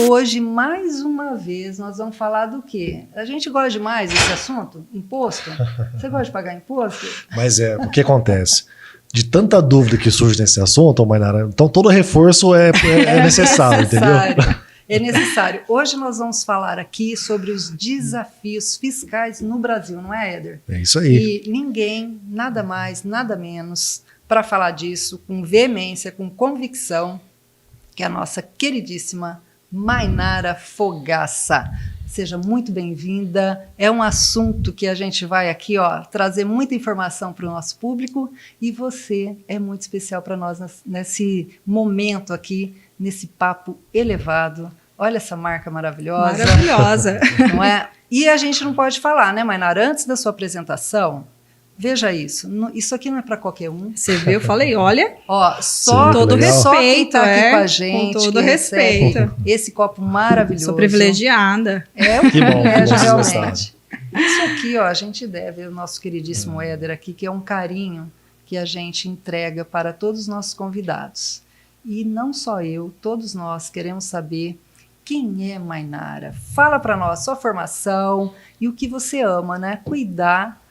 hoje, mais uma vez, nós vamos falar do quê? A gente gosta demais desse assunto? Imposto? Você gosta de pagar imposto? Mas o que acontece? De tanta dúvida que surge nesse assunto, Mainara, então todo reforço é necessário, entendeu? É necessário. Hoje nós vamos falar aqui sobre os desafios fiscais no Brasil, não é, Éder? É isso aí. E ninguém, nada mais, nada menos, para falar disso com veemência, com convicção, que é a nossa queridíssima Mainara Fogaça. Seja muito bem-vinda. É um assunto que a gente vai aqui trazer muita informação para o nosso público e você é muito especial para nós nesse momento aqui, nesse papo elevado. Olha essa marca maravilhosa. Maravilhosa. Não é? E a gente não pode falar, né, Mainara? Antes da sua apresentação, veja isso. Isso aqui não é para qualquer um. Você viu? Eu falei, olha. Só todo respeito respeito, está aqui com a gente. Com todo respeito. Esse copo maravilhoso. Sou privilegiada. É o Que bom, realmente. Isso aqui, a gente deve ao nosso queridíssimo Éder aqui, que é um carinho que a gente entrega para todos os nossos convidados. E não só eu, todos nós queremos saber quem é Mainara. Fala para nós sua formação e o que você ama, né? Cuidar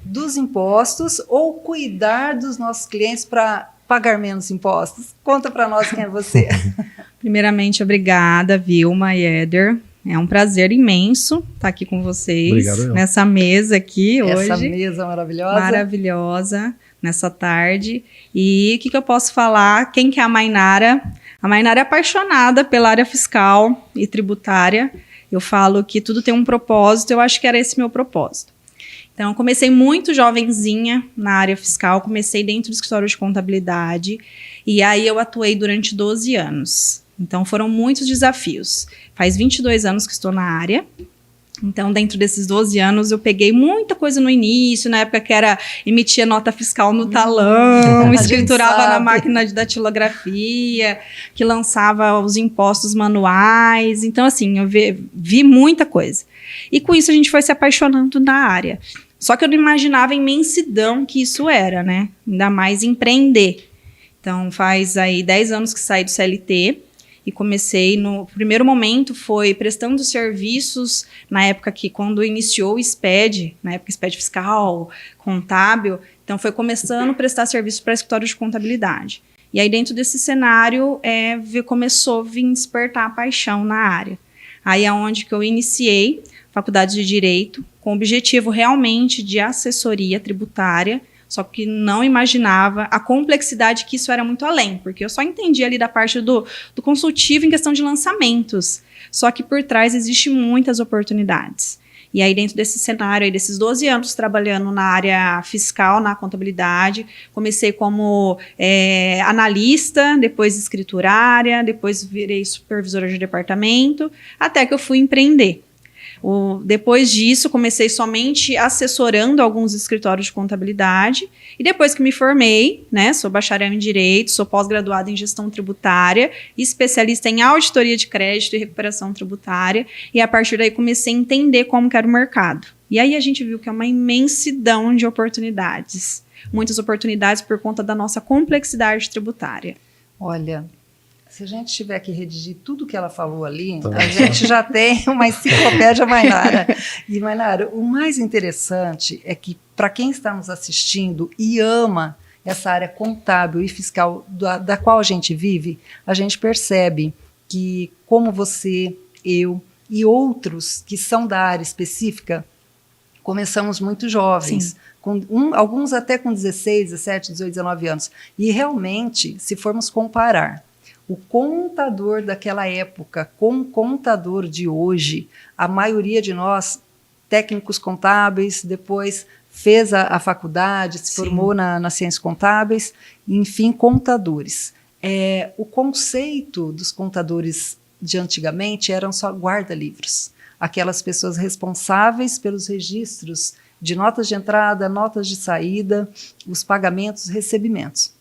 dos impostos ou cuidar dos nossos clientes para pagar menos impostos? Conta para nós quem é você. Primeiramente, obrigada, Vilma e Éder. É um prazer imenso estar aqui com vocês. Obrigado, nessa mesa aqui hoje. Essa mesa maravilhosa. Maravilhosa, nessa tarde. E o que eu posso falar? Quem que é a Mainara? A Mainara é apaixonada pela área fiscal e tributária. Eu falo que tudo tem um propósito, eu acho que era esse meu propósito. Então, eu comecei muito jovenzinha na área fiscal, comecei dentro do escritório de contabilidade, e aí eu atuei durante 12 anos. Então, foram muitos desafios. Faz 22 anos que estou na área. Então, dentro desses 12 anos, eu peguei muita coisa no início, na época que era emitia nota fiscal no talão, escriturava na máquina de datilografia, que lançava os impostos manuais. Então, assim, eu vi muita coisa. E com isso, a gente foi se apaixonando na área. Só que eu não imaginava a imensidão que isso era, né? Ainda mais empreender. Então, faz aí 10 anos que saí do CLT. E comecei, no primeiro momento, foi prestando serviços, na época que, quando iniciou o SPED, na época SPED fiscal, contábil, então foi começando a prestar serviço para escritório de contabilidade. E aí, dentro desse cenário, começou a vir despertar a paixão na área. Aí é onde que eu iniciei faculdade de Direito, com o objetivo realmente de assessoria tributária, só que não imaginava a complexidade que isso era muito além, porque eu só entendia ali da parte do consultivo em questão de lançamentos, só que por trás existem muitas oportunidades. E aí dentro desse cenário, aí, desses 12 anos trabalhando na área fiscal, na contabilidade, comecei como analista, depois escriturária, depois virei supervisora de departamento, até que eu fui empreender. Depois disso, comecei somente assessorando alguns escritórios de contabilidade. E depois que me formei, né, sou bacharel em Direito, sou pós-graduada em Gestão Tributária, especialista em Auditoria de Crédito e Recuperação Tributária. E a partir daí comecei a entender como que era o mercado. E aí a gente viu que é uma imensidão de oportunidades. Muitas oportunidades por conta da nossa complexidade tributária. Olha, se a gente tiver que redigir tudo que ela falou ali, a gente já tem uma enciclopédia Mainara. E, Mainara, o mais interessante é que, para quem está nos assistindo e ama essa área contábil e fiscal da qual a gente vive, a gente percebe que, como você, eu e outros que são da área específica, começamos muito jovens. Alguns até com 16, 17, 18, 19 anos. E, realmente, se formos comparar o contador daquela época com o contador de hoje, a maioria de nós, técnicos contábeis, depois fez a faculdade, se formou nas ciências contábeis, enfim, contadores. O conceito dos contadores de antigamente eram só guarda-livros, aquelas pessoas responsáveis pelos registros de notas de entrada, notas de saída, os pagamentos, recebimentos.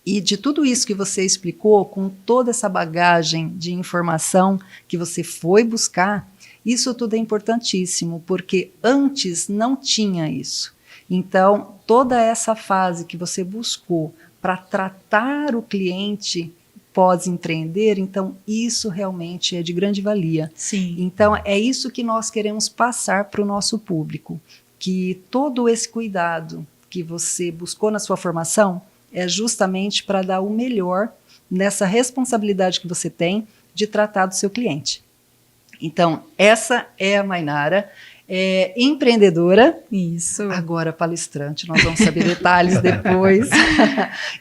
E de tudo isso que você explicou, com toda essa bagagem de informação que você foi buscar, isso tudo é importantíssimo, porque antes não tinha isso. Então, toda essa fase que você buscou para tratar o cliente pós-empreender, então isso realmente é de grande valia. Sim. Então é isso que nós queremos passar para o nosso público, que todo esse cuidado que você buscou na sua formação é justamente para dar o melhor nessa responsabilidade que você tem de tratar do seu cliente. Então, essa é a Mainara, empreendedora, Isso. agora palestrante, nós vamos saber detalhes depois.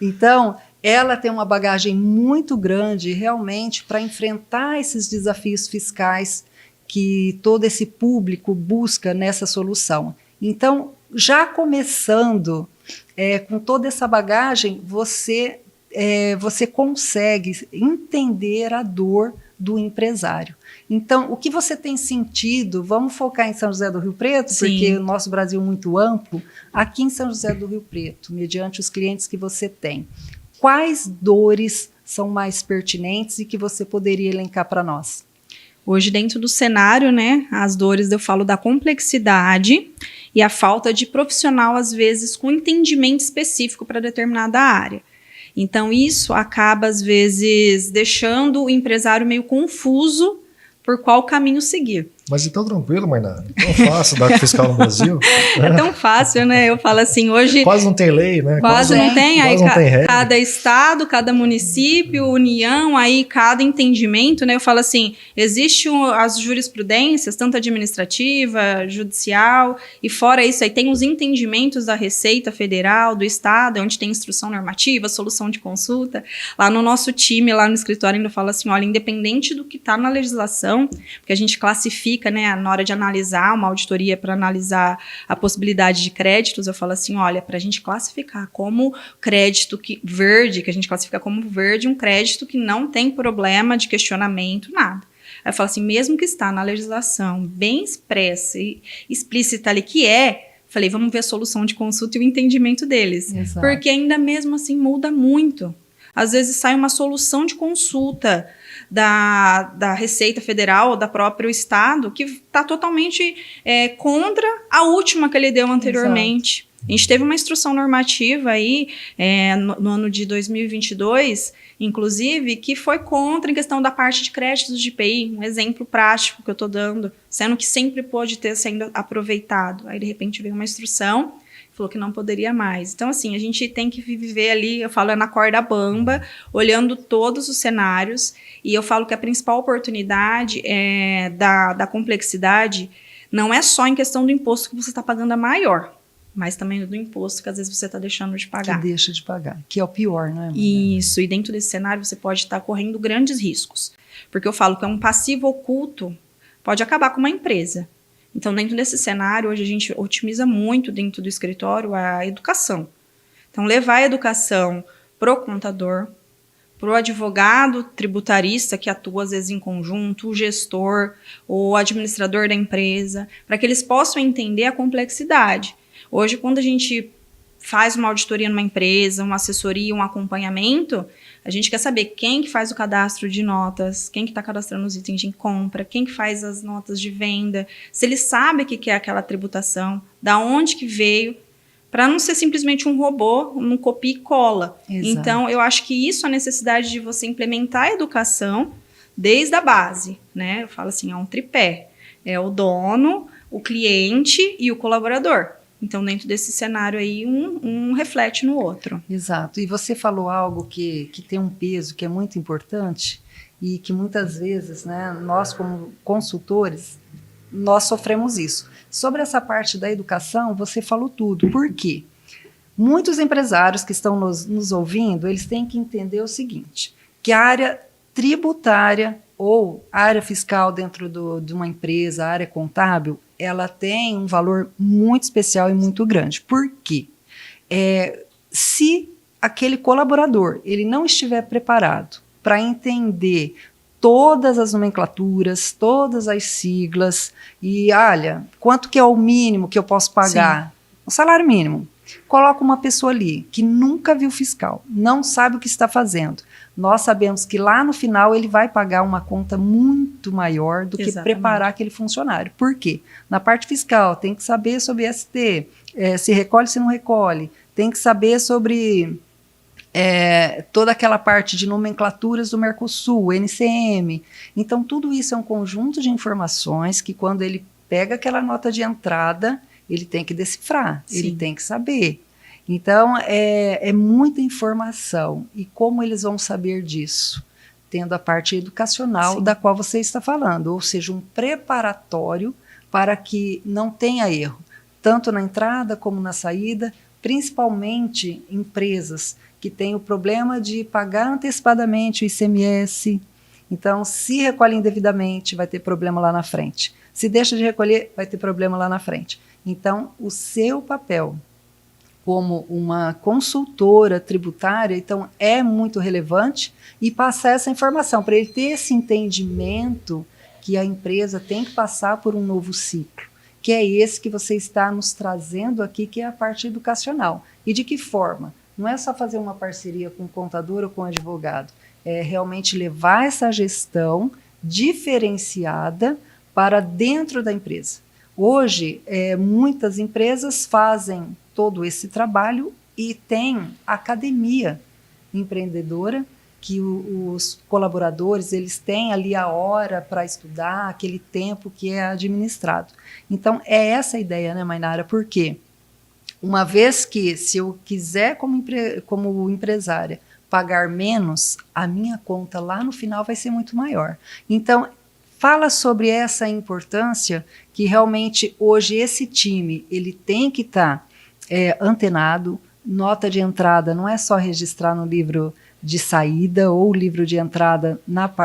Então, ela tem uma bagagem muito grande realmente para enfrentar esses desafios fiscais que todo esse público busca nessa solução. Então, já começando com toda essa bagagem, você consegue entender a dor do empresário. Então, o que você tem sentido, vamos focar em São José do Rio Preto, Sim. porque o nosso Brasil é muito amplo, aqui em São José do Rio Preto, mediante os clientes que você tem, quais dores são mais pertinentes e que você poderia elencar para nós? Hoje, dentro do cenário, né, as dores, eu falo da complexidade e a falta de profissional, às vezes, com entendimento específico para determinada área. Então, isso acaba, às vezes, deixando o empresário meio confuso por qual caminho seguir. Mas então tranquilo, Mainara. Tão fácil dar fiscal no Brasil. É tão fácil, né? Eu falo assim, hoje... Quase não tem lei, né? Quase não tem. Aí quase não tem regra. cada estado, cada município, união, aí cada entendimento, né? Eu falo assim, existem as jurisprudências, tanto administrativa, judicial, e fora isso aí tem os entendimentos da Receita Federal, do estado, onde tem instrução normativa, solução de consulta. Lá no nosso time, lá no escritório, ainda fala assim, olha, independente do que está na legislação, porque a gente classifica, né, na hora de analisar uma auditoria para analisar a possibilidade de créditos, eu falo assim, olha, para a gente classificar como crédito verde, que a gente classifica como verde, um crédito que não tem problema de questionamento, nada. Aí eu falo assim, mesmo que está na legislação bem expressa e explícita ali falei, vamos ver a solução de consulta e o entendimento deles. Exato. Porque ainda mesmo assim muda muito. Às vezes sai uma solução de consulta da Receita Federal ou da próprio Estado que está totalmente contra a última que ele deu anteriormente. Exato. A gente teve uma instrução normativa aí no ano de 2022, inclusive, que foi contra em questão da parte de créditos de IPI, um exemplo prático que eu estou dando, sendo que sempre pode ter sendo aproveitado. Aí, de repente, veio uma instrução falou que não poderia mais. Então, assim, a gente tem que viver ali, eu falo, na corda bamba, olhando todos os cenários, e eu falo que a principal oportunidade da complexidade não é só em questão do imposto que você está pagando a maior, mas também do imposto que às vezes você está deixando de pagar. Que deixa de pagar, que é o pior, não é? Isso, e dentro desse cenário você pode estar correndo grandes riscos, porque eu falo que é um passivo oculto, pode acabar com uma empresa. Então, dentro desse cenário, hoje a gente otimiza muito dentro do escritório a educação. Então, levar a educação pro contador, pro advogado tributarista que atua às vezes em conjunto, o gestor, o administrador da empresa, para que eles possam entender a complexidade. Hoje, quando a gente faz uma auditoria numa empresa, uma assessoria, um acompanhamento, a gente quer saber quem que faz o cadastro de notas, quem que está cadastrando os itens de compra, quem que faz as notas de venda, se ele sabe o que é aquela tributação, da onde que veio, para não ser simplesmente um robô, um copia e cola. Exato. Então, eu acho que isso é a necessidade de você implementar a educação desde a base, né? Eu falo assim, é um tripé. É o dono, o cliente e o colaborador. Então, dentro desse cenário aí, um reflete no outro. Exato. E você falou algo que tem um peso que é muito importante e que muitas vezes, né, nós como consultores, nós sofremos isso. Sobre essa parte da educação, você falou tudo. Por quê? Muitos empresários que estão nos ouvindo, eles têm que entender o seguinte, que a área tributária ou a área fiscal dentro de uma empresa, a área contábil, ela tem um valor muito especial e muito grande. Por quê? Se aquele colaborador ele não estiver preparado para entender todas as nomenclaturas, todas as siglas, e olha, quanto que é o mínimo que eu posso pagar? Sim. O salário mínimo. Coloca uma pessoa ali que nunca viu fiscal, não sabe o que está fazendo. Nós sabemos que lá no final ele vai pagar uma conta muito maior do que preparar aquele funcionário. Por quê? Na parte fiscal tem que saber sobre ST, se recolhe, se não recolhe, tem que saber sobre toda aquela parte de nomenclaturas do Mercosul, NCM. Então, tudo isso é um conjunto de informações que, quando ele pega aquela nota de entrada, ele tem que decifrar, Sim. ele tem que saber. Então, é muita informação. E como eles vão saber disso? Tendo a parte educacional, Sim. da qual você está falando, ou seja, um preparatório para que não tenha erro, tanto na entrada como na saída, principalmente empresas que têm o problema de pagar antecipadamente o ICMS. Então, se recolhe indevidamente, vai ter problema lá na frente. Se deixa de recolher, vai ter problema lá na frente. Então, o seu papel como uma consultora tributária, então, é muito relevante, e passar essa informação para ele ter esse entendimento que a empresa tem que passar por um novo ciclo, que é esse que você está nos trazendo aqui, que é a parte educacional. E de que forma? Não é só fazer uma parceria com o contador ou com o advogado, é realmente levar essa gestão diferenciada para dentro da empresa. Hoje, muitas empresas fazem todo esse trabalho e tem academia empreendedora, que os colaboradores, eles têm ali a hora para estudar, aquele tempo que é administrado. Então, é essa a ideia, né, Mainara? Por quê? Uma vez que, se eu quiser, como empresária, pagar menos, a minha conta lá no final vai ser muito maior. Então, fala sobre essa importância que realmente hoje esse time ele tem que estar antenado. Nota de entrada não é só registrar no livro de saída ou livro de entrada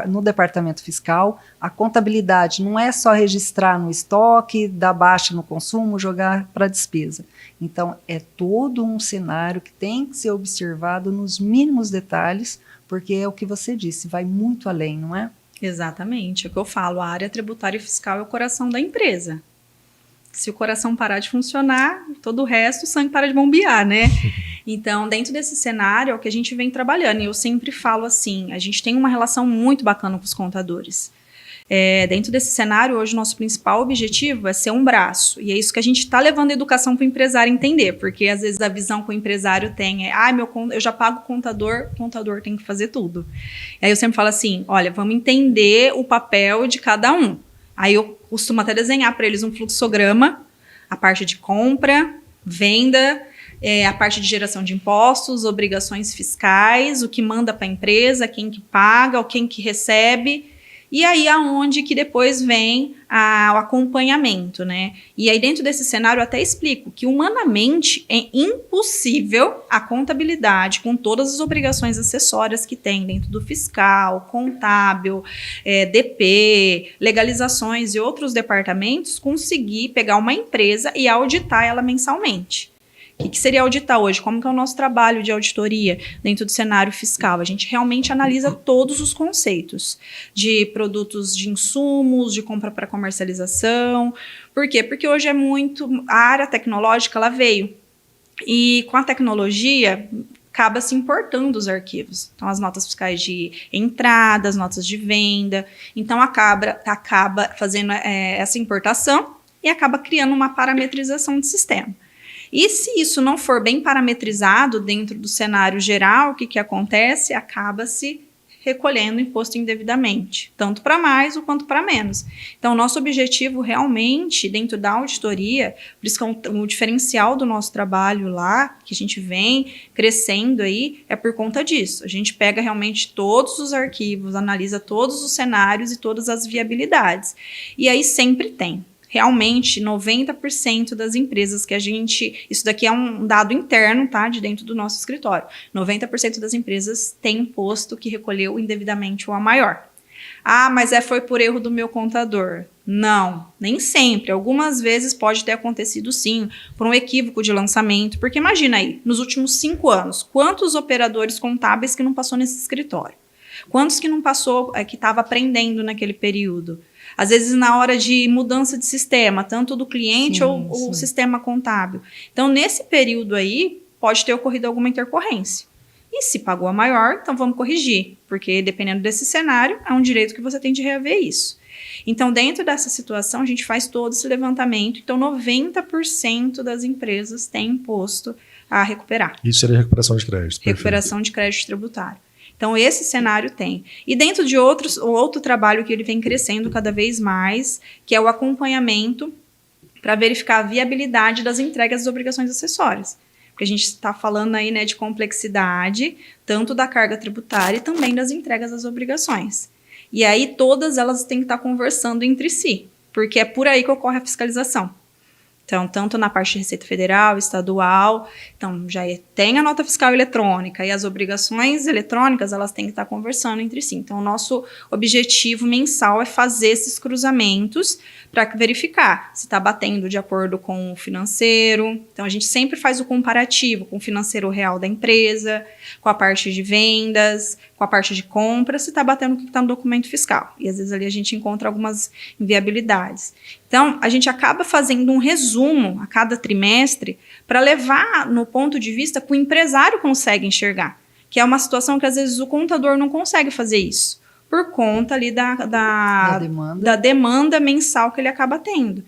no departamento fiscal. A contabilidade não é só registrar no estoque, dar baixa no consumo, jogar para despesa. Então, é todo um cenário que tem que ser observado nos mínimos detalhes, porque é o que você disse, vai muito além, não é? Exatamente, é o que eu falo, a área tributária e fiscal é o coração da empresa. Se o coração parar de funcionar, todo o resto, o sangue para de bombear, né? Então, dentro desse cenário, é o que a gente vem trabalhando. E eu sempre falo assim, a gente tem uma relação muito bacana com os contadores. Dentro desse cenário, hoje, o nosso principal objetivo é ser um braço. E é isso que a gente está levando a educação para o empresário entender. Porque, às vezes, a visão que o empresário tem é eu já pago o contador tem que fazer tudo. E aí eu sempre falo assim, olha, vamos entender o papel de cada um. Aí eu costumo até desenhar para eles um fluxograma, a parte de compra, venda, a parte de geração de impostos, obrigações fiscais, o que manda para a empresa, quem que paga, ou quem que recebe, e aí aonde que depois vem o acompanhamento, né? E aí dentro desse cenário eu até explico que humanamente é impossível a contabilidade com todas as obrigações acessórias que tem dentro do fiscal, contábil, DP, legalizações e outros departamentos conseguir pegar uma empresa e auditar ela mensalmente. O que seria auditar hoje? Como que é o nosso trabalho de auditoria dentro do cenário fiscal? A gente realmente analisa todos os conceitos de produtos de insumos, de compra para comercialização. Por quê? Porque hoje a área tecnológica ela veio. E com a tecnologia, acaba se importando os arquivos. Então, as notas fiscais de entrada, as notas de venda. Então, acaba fazendo essa importação e acaba criando uma parametrização de sistema. E se isso não for bem parametrizado dentro do cenário geral, o que acontece? Acaba-se recolhendo imposto indevidamente, tanto para mais quanto para menos. Então, o nosso objetivo realmente, dentro da auditoria, por isso que o diferencial do nosso trabalho lá, que a gente vem crescendo aí, é por conta disso. A gente pega realmente todos os arquivos, analisa todos os cenários e todas as viabilidades. E aí sempre tem. Realmente, 90% das empresas que a gente... Isso daqui é um dado interno, tá? De dentro do nosso escritório. 90% das empresas têm imposto que recolheu indevidamente ou a maior. Ah, mas foi por erro do meu contador. Não, nem sempre. Algumas vezes pode ter acontecido sim, por um equívoco de lançamento. Porque imagina aí, nos últimos 5 anos, quantos operadores contábeis que não passou nesse escritório? Quantos que não passou, que estava aprendendo naquele período? Às vezes, na hora de mudança de sistema, tanto do cliente ou o sistema contábil. Então, nesse período aí, pode ter ocorrido alguma intercorrência. E se pagou a maior, então vamos corrigir, porque dependendo desse cenário, é um direito que você tem de reaver isso. Então, dentro dessa situação, a gente faz todo esse levantamento. Então, 90% das empresas têm imposto a recuperar. Isso seria recuperação de crédito. Recuperação de crédito tributário. Então, esse cenário tem. E dentro de outro trabalho que ele vem crescendo cada vez mais, que é o acompanhamento para verificar a viabilidade das entregas das obrigações acessórias. Porque a gente está falando aí, né, de complexidade, tanto da carga tributária e também das entregas das obrigações. E aí todas elas têm que estar conversando entre si, porque é por aí que ocorre a fiscalização. Então, tanto na parte de Receita Federal, estadual, então já tem a nota fiscal eletrônica e as obrigações eletrônicas, elas têm que estar conversando entre si. Então, o nosso objetivo mensal é fazer esses cruzamentos para verificar se está batendo de acordo com o financeiro. Então, a gente sempre faz o comparativo com o financeiro real da empresa, com a parte de vendas, com a parte de compra, se está batendo com o que está no documento fiscal. E, às vezes, ali a gente encontra algumas inviabilidades. Então, a gente acaba fazendo um resumo a cada trimestre para levar no ponto de vista que o empresário consegue enxergar, que é uma situação que, às vezes, o contador não consegue fazer isso, por conta ali da demanda mensal que ele acaba tendo.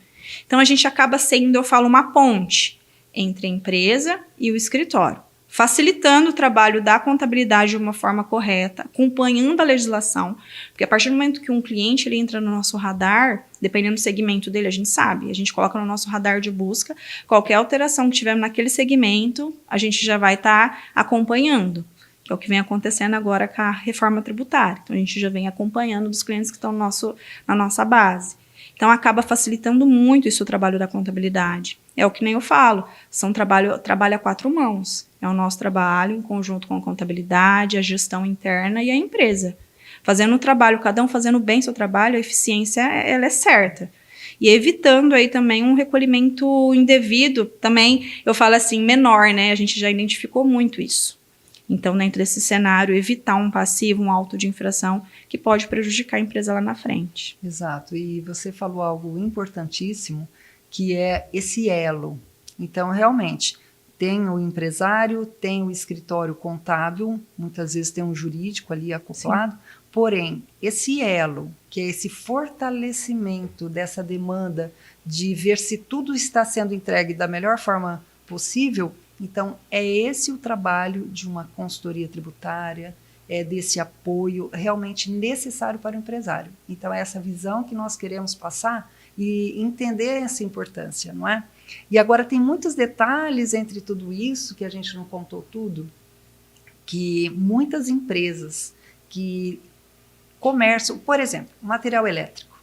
Então, a gente acaba sendo, eu falo, uma ponte entre a empresa e o escritório, facilitando o trabalho da contabilidade de uma forma correta, acompanhando a legislação, porque a partir do momento que um cliente ele entra no nosso radar, dependendo do segmento dele, a gente sabe, a gente coloca no nosso radar de busca, qualquer alteração que tiver naquele segmento, a gente já vai estar acompanhando, que é o que vem acontecendo agora com a reforma tributária. Então, a gente já vem acompanhando dos clientes que estão na nossa base. Então, acaba facilitando muito isso o trabalho da contabilidade. É o que nem eu falo, trabalho a 4 mãos. É o nosso trabalho em conjunto com a contabilidade, a gestão interna e a empresa. Fazendo o trabalho, cada um fazendo bem seu trabalho, a eficiência ela é certa. E evitando aí também um recolhimento indevido, também eu falo assim, menor, né? A gente já identificou muito isso. Então, dentro desse cenário, evitar um passivo, um auto de infração que pode prejudicar a empresa lá na frente. Exato. E você falou algo importantíssimo, que é esse elo. Então, realmente, tem o empresário, tem o escritório contábil, muitas vezes tem um jurídico ali acoplado, sim. Porém, esse elo, que é esse fortalecimento dessa demanda de ver se tudo está sendo entregue da melhor forma possível, então é esse o trabalho de uma consultoria tributária, é desse apoio realmente necessário para o empresário. Então é essa visão que nós queremos passar e entender essa importância, não é? E agora tem muitos detalhes entre tudo isso, que a gente não contou tudo, que muitas empresas que comércio, por exemplo, material elétrico.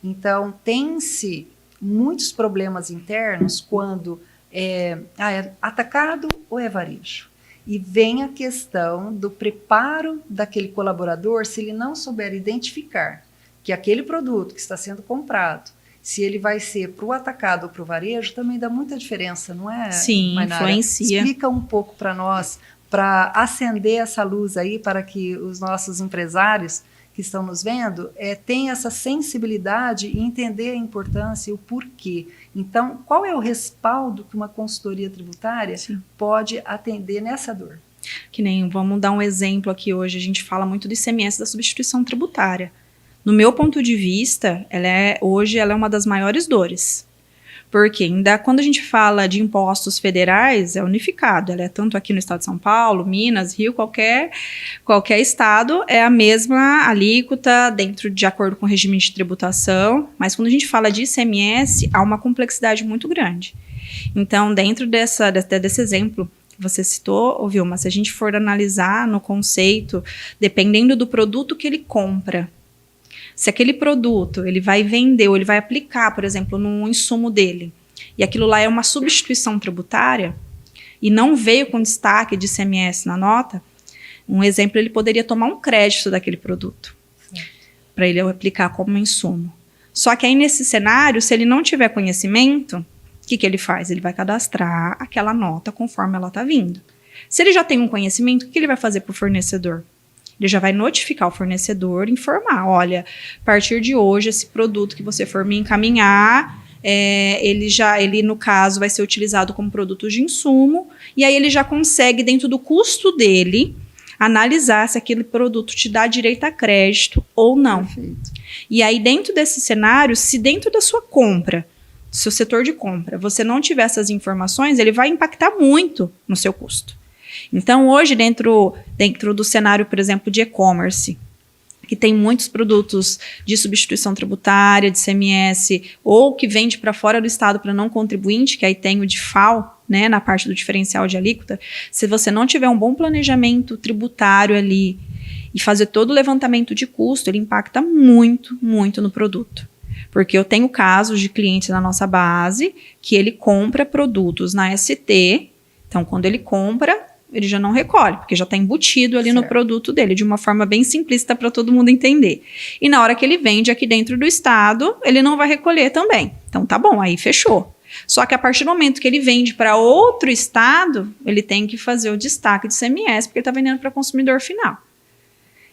Então, tem-se muitos problemas internos quando é atacado ou é varejo. E vem a questão do preparo daquele colaborador, se ele não souber identificar que aquele produto que está sendo comprado, se ele vai ser para o atacado ou para o varejo, também dá muita diferença, não é? Sim, Mainara? influencia. Explica um pouco para nós, para acender essa luz aí, para que os nossos empresários que estão nos vendo, tenham essa sensibilidade e entender a importância e o porquê. Então, qual é o respaldo que uma consultoria tributária Sim. pode atender nessa dor? Que nem, vamos dar um exemplo aqui hoje, a gente fala muito do ICMS da substituição tributária. No meu ponto de vista, hoje ela é uma das maiores dores. Porque ainda quando a gente fala de impostos federais, é unificado. Ela é tanto aqui no estado de São Paulo, Minas, Rio, qualquer estado é a mesma alíquota de acordo com o regime de tributação. Mas quando a gente fala de ICMS, há uma complexidade muito grande. Então, dentro desse exemplo que você citou, Vilma, se a gente for analisar no conceito, dependendo do produto que ele compra, se aquele produto ele vai vender ou ele vai aplicar, por exemplo, no insumo dele, e aquilo lá é uma substituição tributária, e não veio com destaque de ICMS na nota, um exemplo, ele poderia tomar um crédito daquele produto, para ele aplicar como insumo. Só que aí nesse cenário, se ele não tiver conhecimento, o que ele faz? Ele vai cadastrar aquela nota conforme ela está vindo. Se ele já tem um conhecimento, o que ele vai fazer para o fornecedor? Ele já vai notificar o fornecedor, informar, olha, a partir de hoje, esse produto que você for me encaminhar, ele no caso vai ser utilizado como produto de insumo, e aí ele já consegue, dentro do custo dele, analisar se aquele produto te dá direito a crédito ou não. Perfeito. E aí, dentro desse cenário, se dentro da sua compra, do seu setor de compra, você não tiver essas informações, ele vai impactar muito no seu custo. Então, hoje, dentro do cenário, por exemplo, de e-commerce, que tem muitos produtos de substituição tributária, de ICMS, ou que vende para fora do estado para não contribuinte, que aí tem o DIFAL, né, na parte do diferencial de alíquota, se você não tiver um bom planejamento tributário ali e fazer todo o levantamento de custo, ele impacta muito, muito no produto. Porque eu tenho casos de clientes na nossa base que ele compra produtos na ST, então quando ele compra, ele já não recolhe, porque já está embutido ali no produto dele, de uma forma bem simplista para todo mundo entender. E na hora que ele vende aqui dentro do estado, ele não vai recolher também. Então tá bom, aí fechou. Só que a partir do momento que ele vende para outro estado, ele tem que fazer o destaque de ICMS, porque ele está vendendo para consumidor final.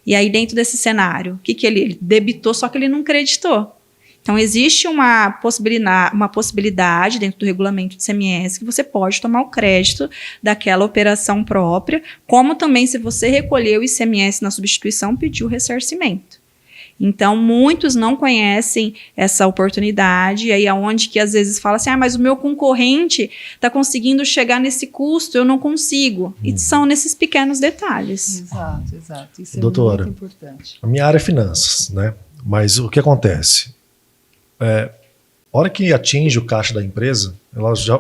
E aí dentro desse cenário, o que ele debitou, só que ele não creditou. Então, existe uma possibilidade dentro do regulamento de ICMS que você pode tomar o crédito daquela operação própria, como também se você recolher o ICMS na substituição, pedir o ressarcimento. Então, muitos não conhecem essa oportunidade, e aí é onde que às vezes fala assim, mas o meu concorrente está conseguindo chegar nesse custo, eu não consigo. E são nesses pequenos detalhes. Exato. Isso é Doutora, muito importante. A minha área é finanças, né? Mas o que acontece? A hora que atinge o caixa da empresa,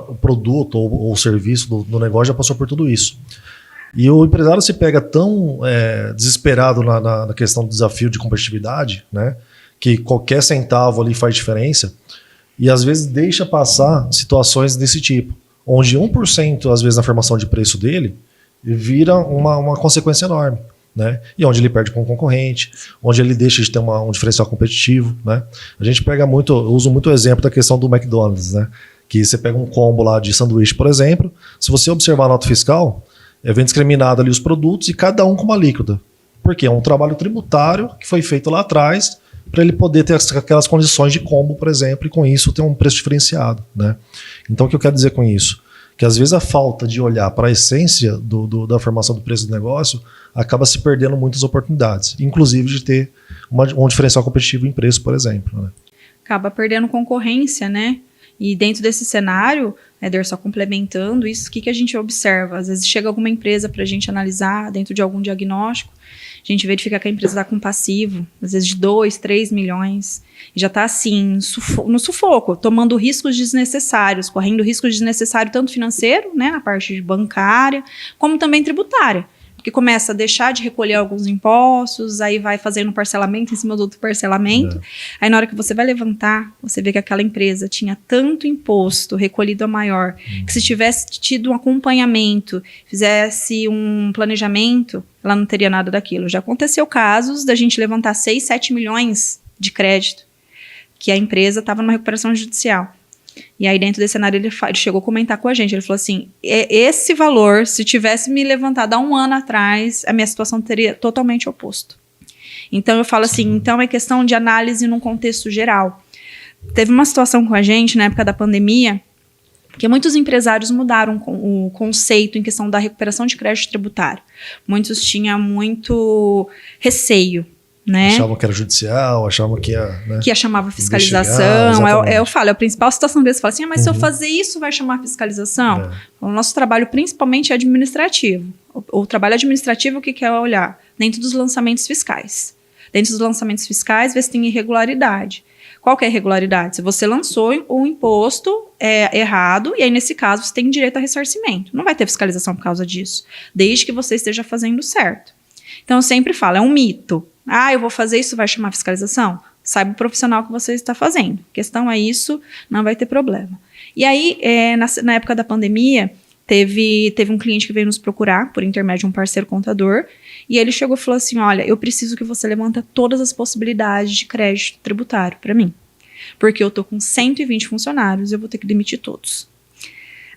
o produto ou o serviço do negócio já passou por tudo isso. E o empresário se pega tão desesperado na questão do desafio de competitividade, né, que qualquer centavo ali faz diferença, e às vezes deixa passar situações desse tipo, onde 1% às vezes na formação de preço dele vira uma consequência enorme. Né? E onde ele perde com o concorrente, onde ele deixa de ter um diferencial competitivo, né? A gente pega muito, eu uso muito o exemplo da questão do McDonald's, né? Que você pega um combo lá de sanduíche, por exemplo, se você observar a nota fiscal, vem discriminado ali os produtos e cada um com uma alíquota. Porque é um trabalho tributário que foi feito lá atrás para ele poder ter aquelas condições de combo, por exemplo, e com isso ter um preço diferenciado, né? Então o que eu quero dizer com isso? Que às vezes a falta de olhar para a essência da formação do preço do negócio acaba se perdendo muitas oportunidades, inclusive de ter um diferencial competitivo em preço, por exemplo. Né? Acaba perdendo concorrência, né? E dentro desse cenário, Éder, só complementando isso, o que a gente observa? Às vezes chega alguma empresa para a gente analisar dentro de algum diagnóstico, a gente verifica que a empresa está com passivo, às vezes de 2, 3 milhões, e já está assim, no sufoco, tomando riscos desnecessários, correndo riscos desnecessários tanto financeiro, né, na parte bancária, como também tributária. Porque começa a deixar de recolher alguns impostos, aí vai fazendo parcelamento em cima do outro parcelamento. Aí na hora que você vai levantar, você vê que aquela empresa tinha tanto imposto recolhido a maior, que se tivesse tido um acompanhamento, fizesse um planejamento, ela não teria nada daquilo. Já aconteceu casos da gente levantar 6, 7 milhões de crédito, que a empresa estava numa recuperação judicial. E aí dentro desse cenário ele chegou a comentar com a gente, ele falou assim, esse valor, se tivesse me levantado há um ano atrás, a minha situação teria totalmente oposto. Então eu falo assim, então é questão de análise num contexto geral. Teve uma situação com a gente na época da pandemia, que muitos empresários mudaram o conceito em questão da recuperação de crédito tributário. Muitos tinham muito receio, né? Achavam que era judicial, achavam que ia... Né, que ia chamar fiscalização. Eu falo, a principal situação deles, fala assim, mas se eu fazer isso, vai chamar fiscalização? O nosso trabalho, principalmente, é administrativo. O trabalho administrativo, o que é olhar? Dentro dos lançamentos fiscais. Dentro dos lançamentos fiscais, ver se tem irregularidade. Qual que é a irregularidade? Se você lançou o imposto errado, e aí, nesse caso, você tem direito a ressarcimento. Não vai ter fiscalização por causa disso, desde que você esteja fazendo certo. Então, eu sempre falo, é um mito. Eu vou fazer isso, vai chamar fiscalização? Saiba o profissional que você está fazendo. A questão é isso, não vai ter problema. E aí, na época da pandemia, teve um cliente que veio nos procurar, por intermédio de um parceiro contador, e ele chegou e falou assim, olha, eu preciso que você levanta todas as possibilidades de crédito tributário para mim. Porque eu estou com 120 funcionários, eu vou ter que demitir todos.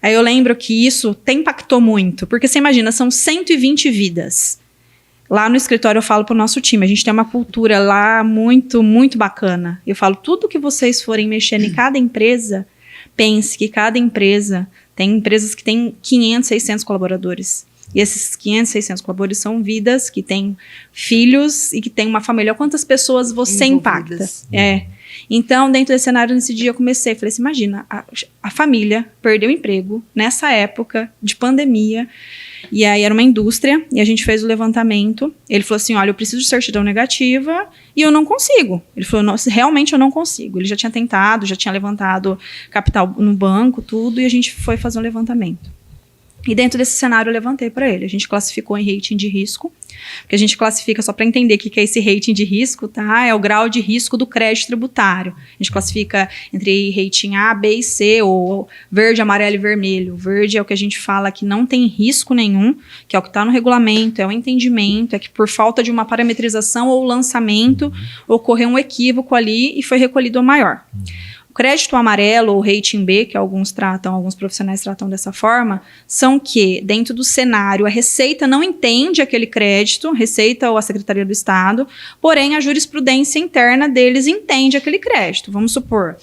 Aí eu lembro que isso impactou muito, porque você imagina, são 120 vidas. Lá no escritório eu falo para o nosso time, a gente tem uma cultura lá muito, muito bacana. Eu falo, tudo que vocês forem mexendo em cada empresa, pense que cada empresa, tem empresas que têm 500, 600 colaboradores. E esses 500, 600 colaboradores são vidas que têm filhos e que têm uma família. Quantas pessoas você impacta? Então, dentro desse cenário, nesse dia eu comecei, falei assim, imagina, a família perdeu o emprego nessa época de pandemia, e aí era uma indústria, e a gente fez o levantamento. Ele falou assim, olha, eu preciso de certidão negativa e eu não consigo. Ele falou, nossa, realmente eu não consigo. Ele já tinha tentado, já tinha levantado capital no banco, tudo, e a gente foi fazer um levantamento. E dentro desse cenário eu levantei para ele. A gente classificou em rating de risco, porque a gente classifica, só para entender o que é esse rating de risco, tá? É o grau de risco do crédito tributário. A gente classifica entre rating A, B e C, ou verde, amarelo e vermelho. Verde é o que a gente fala que não tem risco nenhum, que é o que está no regulamento, é o entendimento, é que por falta de uma parametrização ou lançamento, ocorreu um equívoco ali e foi recolhido o maior. Crédito amarelo ou rating B, que alguns profissionais tratam dessa forma, são que, dentro do cenário, a Receita não entende aquele crédito, Receita ou a Secretaria do Estado, porém a jurisprudência interna deles entende aquele crédito. Vamos supor,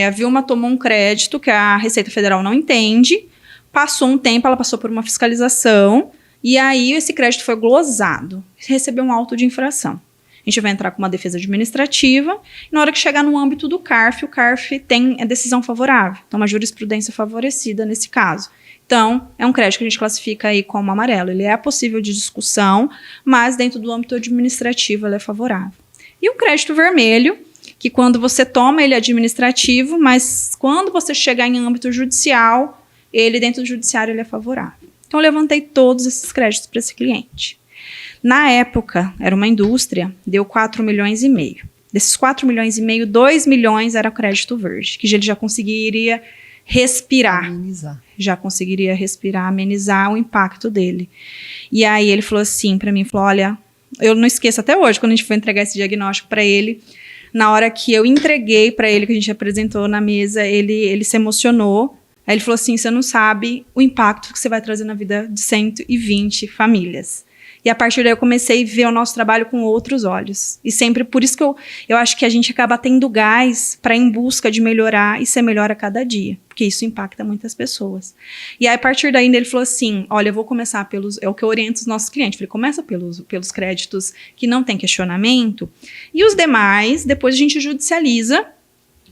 a Vilma tomou um crédito que a Receita Federal não entende, passou um tempo, ela passou por uma fiscalização, e aí esse crédito foi glosado, recebeu um auto de infração. A gente vai entrar com uma defesa administrativa, e na hora que chegar no âmbito do CARF, o CARF tem a decisão favorável, então uma jurisprudência favorecida nesse caso. Então, é um crédito que a gente classifica aí como amarelo. Ele é possível de discussão, mas dentro do âmbito administrativo ele é favorável. E o crédito vermelho, que quando você toma ele é administrativo, mas quando você chegar em âmbito judicial, ele dentro do judiciário ele é favorável. Então, eu levantei todos esses créditos para esse cliente. Na época, era uma indústria, deu 4,5 milhões. Desses 4,5 milhões, 2 milhões era o crédito verde, que ele já conseguiria respirar. Já conseguiria respirar, amenizar o impacto dele. E aí ele falou assim para mim, falou, olha, eu não esqueço até hoje, quando a gente foi entregar esse diagnóstico para ele, na hora que eu entreguei para ele, que a gente apresentou na mesa, ele se emocionou. Aí ele falou assim, você não sabe o impacto que você vai trazer na vida de 120 famílias. E a partir daí eu comecei a ver o nosso trabalho com outros olhos. E sempre, por isso que eu acho que a gente acaba tendo gás para ir em busca de melhorar e ser melhor a cada dia. Porque isso impacta muitas pessoas. E aí, a partir daí ele falou assim, olha, eu vou começar pelos... É o que eu oriento os nossos clientes. Eu falei, começa pelos créditos que não tem questionamento. E os demais, depois a gente judicializa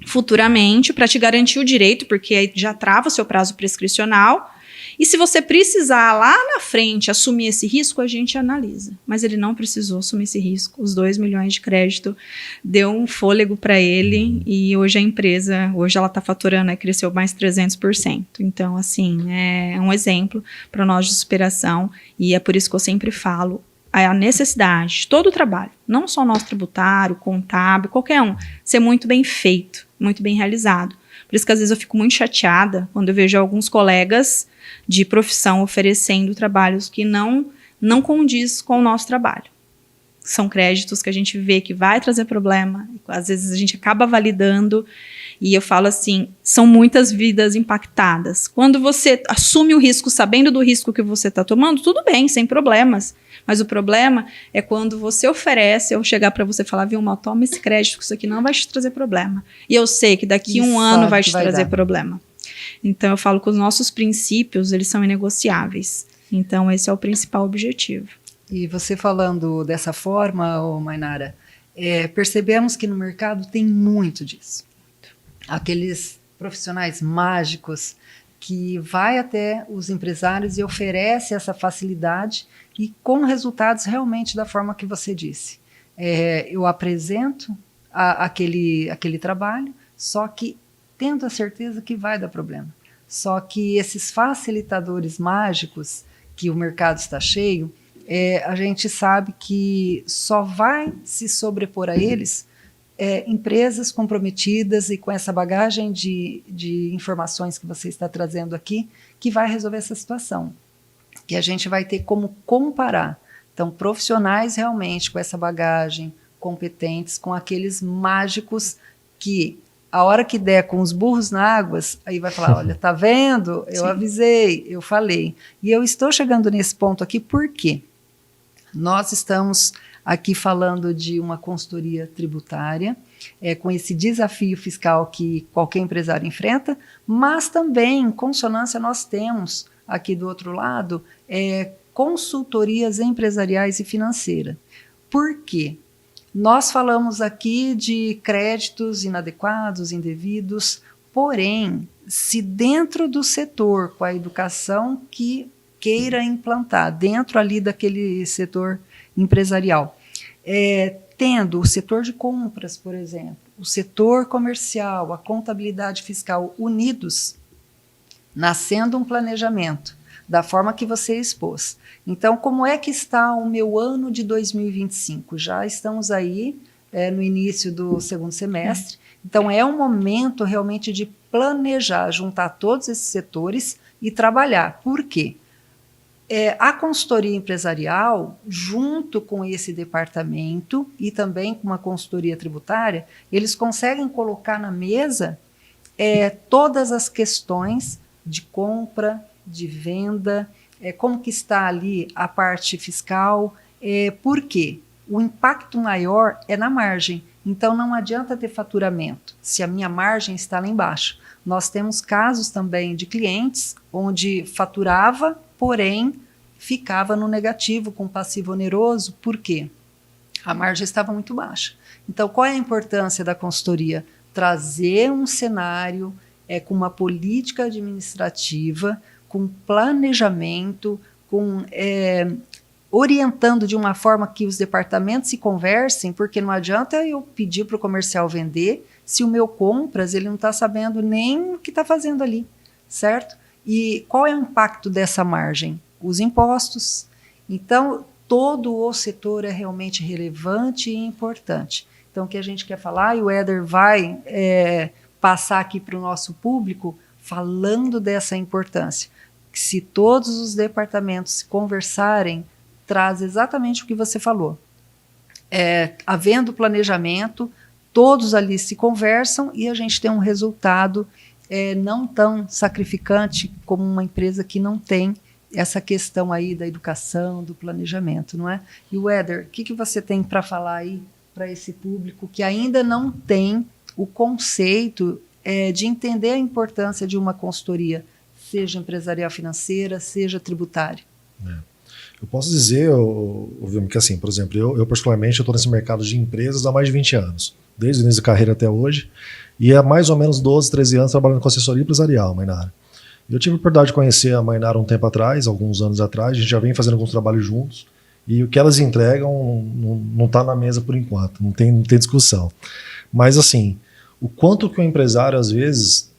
futuramente para te garantir o direito, porque aí já trava o seu prazo prescricional. E se você precisar lá na frente assumir esse risco, a gente analisa. Mas ele não precisou assumir esse risco. Os 2 milhões de crédito deu um fôlego para ele e hoje a empresa, hoje ela está faturando, cresceu mais 300%. Então, assim, é um exemplo para nós de superação e é por isso que eu sempre falo a necessidade de todo o trabalho, não só o nosso tributário, contábil, qualquer um, ser muito bem feito, muito bem realizado. Por isso que às vezes eu fico muito chateada quando eu vejo alguns colegas de profissão oferecendo trabalhos que não condiz com o nosso trabalho. São créditos que a gente vê que vai trazer problema, às vezes a gente acaba validando, e eu falo assim, são muitas vidas impactadas. Quando você assume o risco sabendo do risco que você está tomando, tudo bem, sem problemas. Mas o problema é quando você oferece, eu chegar para você e falar, Vilma, toma esse crédito, que isso aqui não vai te trazer problema. E eu sei que daqui um ano vai te trazer problema. Então, eu falo que os nossos princípios, eles são inegociáveis. Então, esse é o principal objetivo. E você falando dessa forma, Mainara, percebemos que no mercado tem muito disso. Aqueles profissionais mágicos que vai até os empresários e oferece essa facilidade e com resultados realmente da forma que você disse. Eu apresento aquele trabalho, só que tendo a certeza que vai dar problema. Só que esses facilitadores mágicos, que o mercado está cheio, a gente sabe que só vai se sobrepor a eles empresas comprometidas e com essa bagagem de informações que você está trazendo aqui, que vai resolver essa situação. Que a gente vai ter como comparar. Então, profissionais realmente com essa bagagem, competentes, com aqueles mágicos que, a hora que der com os burros na água, aí vai falar, olha, tá vendo? Eu Sim. avisei, eu falei. E eu estou chegando nesse ponto aqui por quê? Nós estamos aqui falando de uma consultoria tributária, com esse desafio fiscal que qualquer empresário enfrenta, mas também, em consonância, nós temos aqui do outro lado, consultorias empresariais e financeiras. Por quê? Nós falamos aqui de créditos inadequados, indevidos, porém, se dentro do setor, com a educação que queira implantar, dentro ali daquele setor empresarial, tendo o setor de compras, por exemplo, o setor comercial, a contabilidade fiscal unidos, nascendo um planejamento, da forma que você expôs. Então, como é que está o meu ano de 2025? Já estamos aí no início do segundo semestre, então é um momento realmente de planejar, juntar todos esses setores e trabalhar. Por quê? A consultoria empresarial, junto com esse departamento e também com uma consultoria tributária, eles conseguem colocar na mesa todas as questões de compra, de venda, como que está ali a parte fiscal, por quê? O impacto maior é na margem, então não adianta ter faturamento se a minha margem está lá embaixo. Nós temos casos também de clientes onde faturava, porém ficava no negativo, com passivo oneroso, por quê? A margem estava muito baixa. Então, qual é a importância da consultoria? Trazer um cenário com uma política administrativa, com planejamento, orientando de uma forma que os departamentos se conversem, porque não adianta eu pedir para o comercial vender se o meu compras ele não está sabendo nem o que está fazendo ali, certo? E qual é o impacto dessa margem? Os impostos. Então, todo o setor é realmente relevante e importante. Então, o que a gente quer falar, e o Éder vai passar aqui para o nosso público, falando dessa importância. Que se todos os departamentos conversarem, traz exatamente o que você falou. Havendo planejamento, todos ali se conversam e a gente tem um resultado não tão sacrificante como uma empresa que não tem essa questão aí da educação, do planejamento, não é? E o Éder, o que você tem para falar aí para esse público que ainda não tem o conceito de entender a importância de uma consultoria, seja empresarial financeira, seja tributária? Eu posso dizer, Vilma, que assim, por exemplo, eu particularmente estou nesse mercado de empresas há mais de 20 anos, desde o início da carreira até hoje, e há mais ou menos 12, 13 anos trabalhando com assessoria empresarial, Mainara. Eu tive a oportunidade de conhecer a Mainara um tempo atrás, alguns anos atrás, a gente já vem fazendo alguns trabalhos juntos, e o que elas entregam não está na mesa por enquanto, não tem discussão. Mas assim, o quanto que o empresário, às vezes,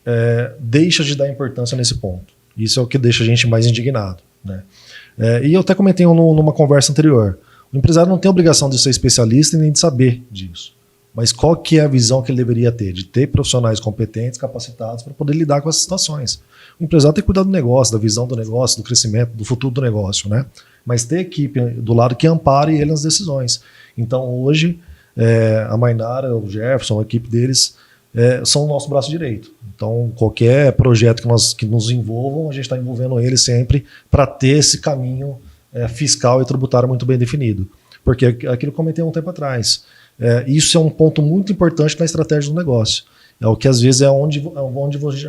deixa de dar importância nesse ponto. Isso é o que deixa a gente mais indignado, né? E eu até comentei numa conversa anterior, o empresário não tem obrigação de ser especialista e nem de saber disso. Mas qual que é a visão que ele deveria ter? De ter profissionais competentes, capacitados para poder lidar com essas situações. O empresário tem que cuidar do negócio, da visão do negócio, do crescimento, do futuro do negócio, né? Mas ter equipe do lado que ampare ele nas decisões. Então hoje, a Mainara, o Jefferson, a equipe deles, são o nosso braço direito. Então qualquer projeto que nos envolvam, a gente está envolvendo eles sempre para ter esse caminho fiscal e tributário muito bem definido. Porque aquilo que eu comentei um tempo atrás, isso é um ponto muito importante na estratégia do negócio. É o que às vezes onde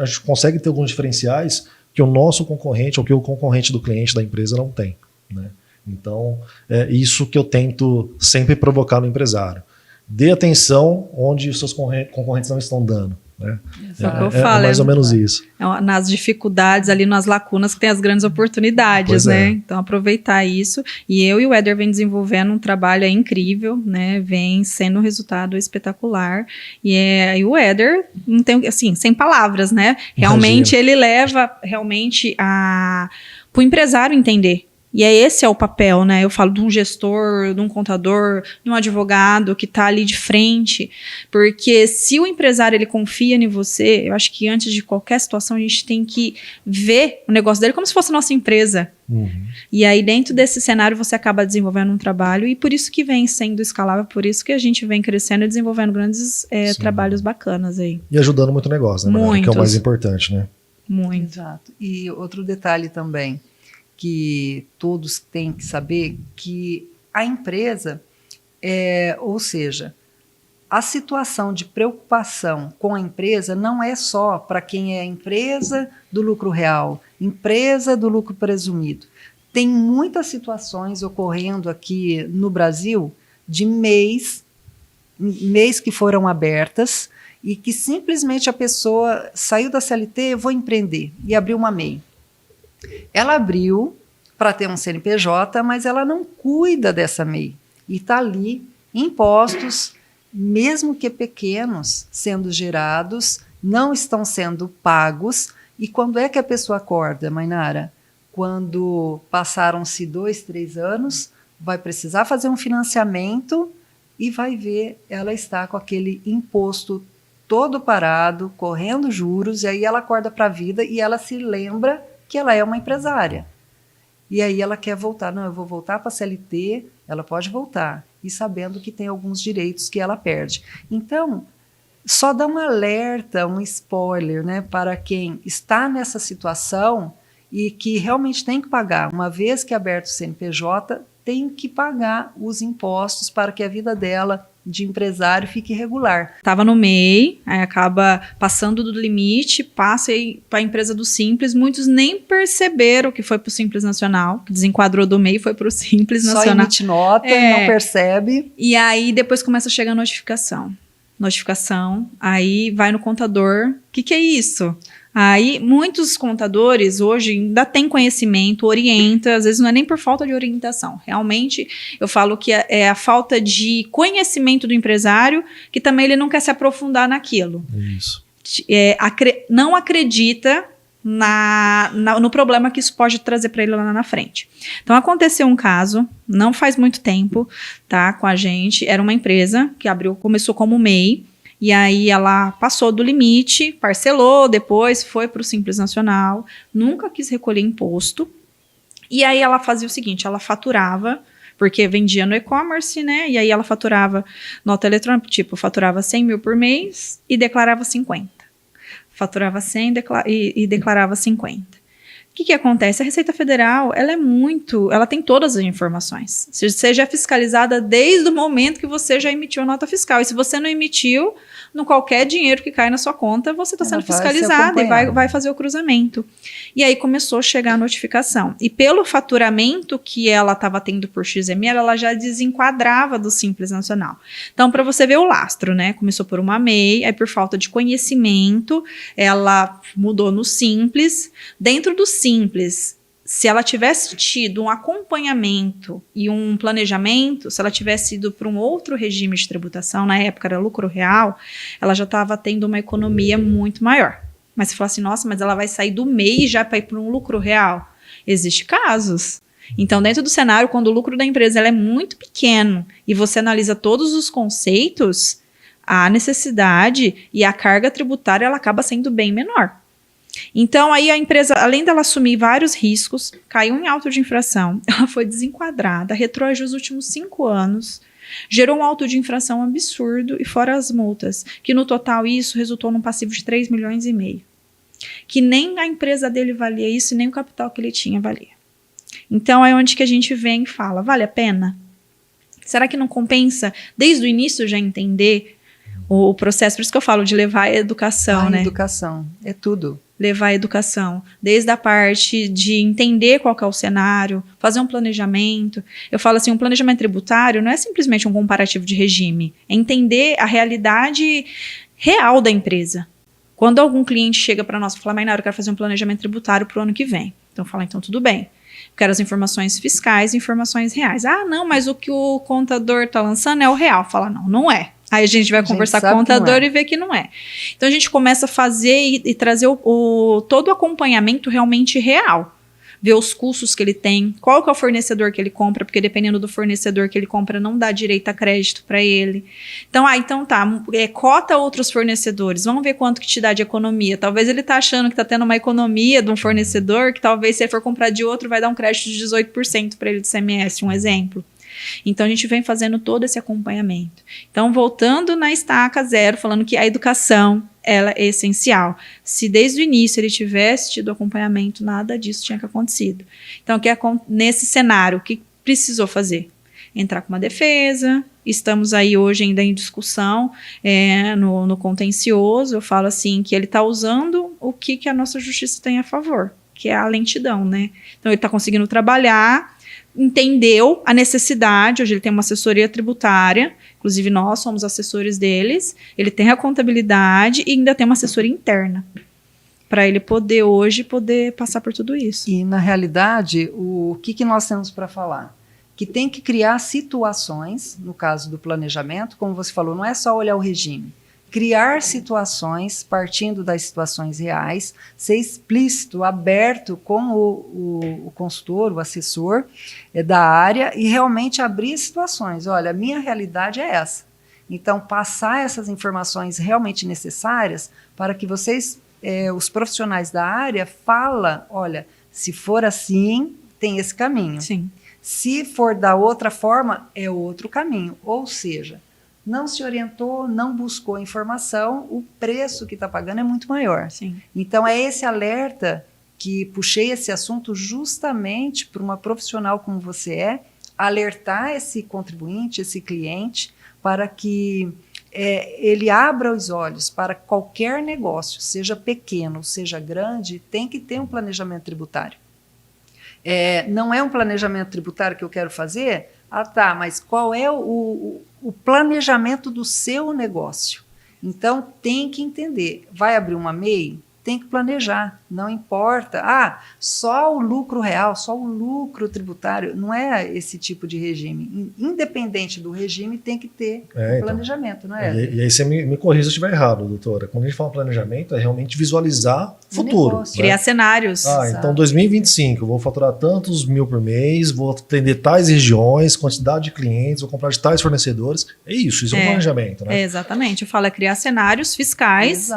a gente consegue ter alguns diferenciais que o nosso concorrente ou que o concorrente do cliente da empresa não tem, né? Então, é isso que eu tento sempre provocar no empresário. Dê atenção onde os seus concorrentes não estão dando, né? É o que eu falo, mais ou menos isso. Nas dificuldades ali, nas lacunas que tem as grandes oportunidades, né? Então aproveitar isso. E eu e o Éder vem desenvolvendo um trabalho incrível, né? Vem sendo um resultado espetacular. E o Éder não tem, assim, sem palavras, né? Realmente ele leva realmente para o empresário entender. E esse é o papel, né? Eu falo de um gestor, de um contador, de um advogado que está ali de frente. Porque se o empresário ele confia em você, eu acho que antes de qualquer situação a gente tem que ver o negócio dele como se fosse nossa empresa. Uhum. E aí dentro desse cenário você acaba desenvolvendo um trabalho e por isso que vem sendo escalável, por isso que a gente vem crescendo e desenvolvendo grandes trabalhos bacanas aí. E ajudando muito o negócio, né? Que é o mais importante, né? Muito. Exato. E outro detalhe também, que todos têm que saber, que a empresa, ou seja, a situação de preocupação com a empresa não é só para quem é empresa do lucro real, empresa do lucro presumido. tem muitas situações ocorrendo aqui no Brasil de mês que foram abertas e que simplesmente a pessoa saiu da CLT, eu vou empreender, e abriu uma MEI. Ela abriu para ter um CNPJ, mas ela não cuida dessa MEI. E está ali impostos, mesmo que pequenos, sendo gerados, não estão sendo pagos. E quando é que a pessoa acorda, Mainara? Quando passaram-se 2, 3 anos, vai precisar fazer um financiamento e vai ver, ela está com aquele imposto todo parado, correndo juros, e aí ela acorda para a vida e ela se lembra que ela é uma empresária. E aí ela quer voltar, não, eu vou voltar para a CLT, ela pode voltar, e sabendo que tem alguns direitos que ela perde. Então, só dá um alerta, um spoiler, né, para quem está nessa situação e que realmente tem que pagar. Uma vez que é aberto o CNPJ, tem que pagar os impostos para que a vida dela de empresário fique regular. Estava no MEI, aí acaba passando do limite, passa para a empresa do Simples. Muitos nem perceberam que foi para o Simples Nacional, que desenquadrou do MEI e foi para o Simples Nacional. Só emite nota, não percebe. E aí depois começa a chegar a notificação, aí vai no contador, o que é isso? Aí, muitos contadores hoje ainda têm conhecimento, orienta, às vezes não é nem por falta de orientação. Realmente, eu falo que é a falta de conhecimento do empresário, que também ele não quer se aprofundar naquilo. Isso. Não acredita no problema que isso pode trazer para ele lá na frente. Então, aconteceu um caso, não faz muito tempo, tá, com a gente. Era uma empresa que começou como MEI, e aí ela passou do limite, parcelou, depois foi para o Simples Nacional, nunca quis recolher imposto. E aí ela fazia o seguinte, ela faturava, porque vendia no e-commerce, né? E aí ela faturava nota eletrônica, tipo, faturava 100 mil por mês e declarava 50. Faturava 100 e declarava 50. O que acontece? A Receita Federal, ela tem todas as informações. Seja fiscalizada desde o momento que você já emitiu a nota fiscal. E se você não emitiu, no qualquer dinheiro que cai na sua conta, você está sendo fiscalizada e vai fazer o cruzamento. E aí começou a chegar a notificação. E pelo faturamento que ela estava tendo por XML, ela já desenquadrava do Simples Nacional. Então, para você ver o lastro, né? Começou por uma MEI, aí por falta de conhecimento, ela mudou no Simples. Dentro do Simples, se ela tivesse tido um acompanhamento e um planejamento, se ela tivesse ido para um outro regime de tributação, na época era lucro real, ela já estava tendo uma economia muito maior. Mas você fala assim, nossa, mas ela vai sair do MEI já para ir para um lucro real? Existem casos. Então, dentro do cenário, quando o lucro da empresa ela é muito pequeno e você analisa todos os conceitos, a necessidade e a carga tributária ela acaba sendo bem menor. Então, aí a empresa, além dela assumir vários riscos, caiu em auto de infração, ela foi desenquadrada, retroagiu os últimos 5 anos, gerou um auto de infração absurdo e fora as multas, que no total isso resultou num passivo de 3,5 milhões, que nem a empresa dele valia isso e nem o capital que ele tinha valia. Então, é onde que a gente vem e fala, vale a pena? Será que não compensa, desde o início, já entender o processo? Por isso que eu falo de levar a educação, né? A educação, é tudo. Levar a educação, desde a parte de entender qual que é o cenário, fazer um planejamento. Eu falo assim, um planejamento tributário não é simplesmente um comparativo de regime, é entender a realidade real da empresa. Quando algum cliente chega para nós e fala, Mainara, eu quero fazer um planejamento tributário para o ano que vem. Então, fala, então tudo bem. Eu quero as informações fiscais e informações reais. Ah, não, mas o que o contador está lançando é o real. Fala, não é. Aí a gente vai conversar com o contador e ver que não é. Então a gente começa a fazer e trazer todo o acompanhamento realmente real. Ver os custos que ele tem, qual que é o fornecedor que ele compra, porque dependendo do fornecedor que ele compra, não dá direito a crédito para ele. Então, cota outros fornecedores, vamos ver quanto que te dá de economia. Talvez ele tá achando que tá tendo uma economia de um fornecedor, que talvez se ele for comprar de outro, vai dar um crédito de 18% para ele de CMS, um exemplo. Então, a gente vem fazendo todo esse acompanhamento. Então, voltando na estaca zero, falando que a educação, ela é essencial. Se desde o início ele tivesse tido acompanhamento, nada disso tinha acontecido. Então, nesse cenário, o que precisou fazer? Entrar com uma defesa. Estamos aí hoje ainda em discussão no contencioso. Eu falo assim, que ele está usando o que a nossa justiça tem a favor. que é a lentidão, né? Então, ele está conseguindo trabalhar, entendeu a necessidade, hoje ele tem uma assessoria tributária, inclusive nós somos assessores deles, ele tem a contabilidade e ainda tem uma assessoria interna, para ele poder passar por tudo isso. E, na realidade, o que nós temos para falar? Que tem que criar situações, no caso do planejamento, como você falou, não é só olhar o regime. Criar situações, partindo das situações reais, ser explícito, aberto com o consultor, o assessor da área e realmente abrir situações. Olha, a minha realidade é essa. Então, passar essas informações realmente necessárias para que vocês, os profissionais da área, falem, olha, se for assim, tem esse caminho. Sim. Se for da outra forma, é outro caminho. Ou seja, não se orientou, não buscou informação, o preço que está pagando é muito maior. Sim. Então, é esse alerta que puxei esse assunto justamente para uma profissional como você alertar esse contribuinte, esse cliente, para que ele abra os olhos para qualquer negócio, seja pequeno, seja grande, tem que ter um planejamento tributário. Não é um planejamento tributário que eu quero fazer? Ah, tá, mas qual é o planejamento do seu negócio? Então, tem que entender. Vai abrir uma MEI? Tem que planejar, não importa. Ah, só o lucro real, só o lucro tributário. Não é esse tipo de regime. Independente do regime, tem que ter planejamento, não é? E aí você me corrija se eu estiver errado, doutora. Quando a gente fala planejamento, é realmente visualizar o futuro. Né? Criar cenários. Então 2025, eu vou faturar tantos mil por mês, vou atender tais regiões, quantidade de clientes, vou comprar de tais fornecedores. Isso é um planejamento, né? Exatamente. Eu falo criar cenários fiscais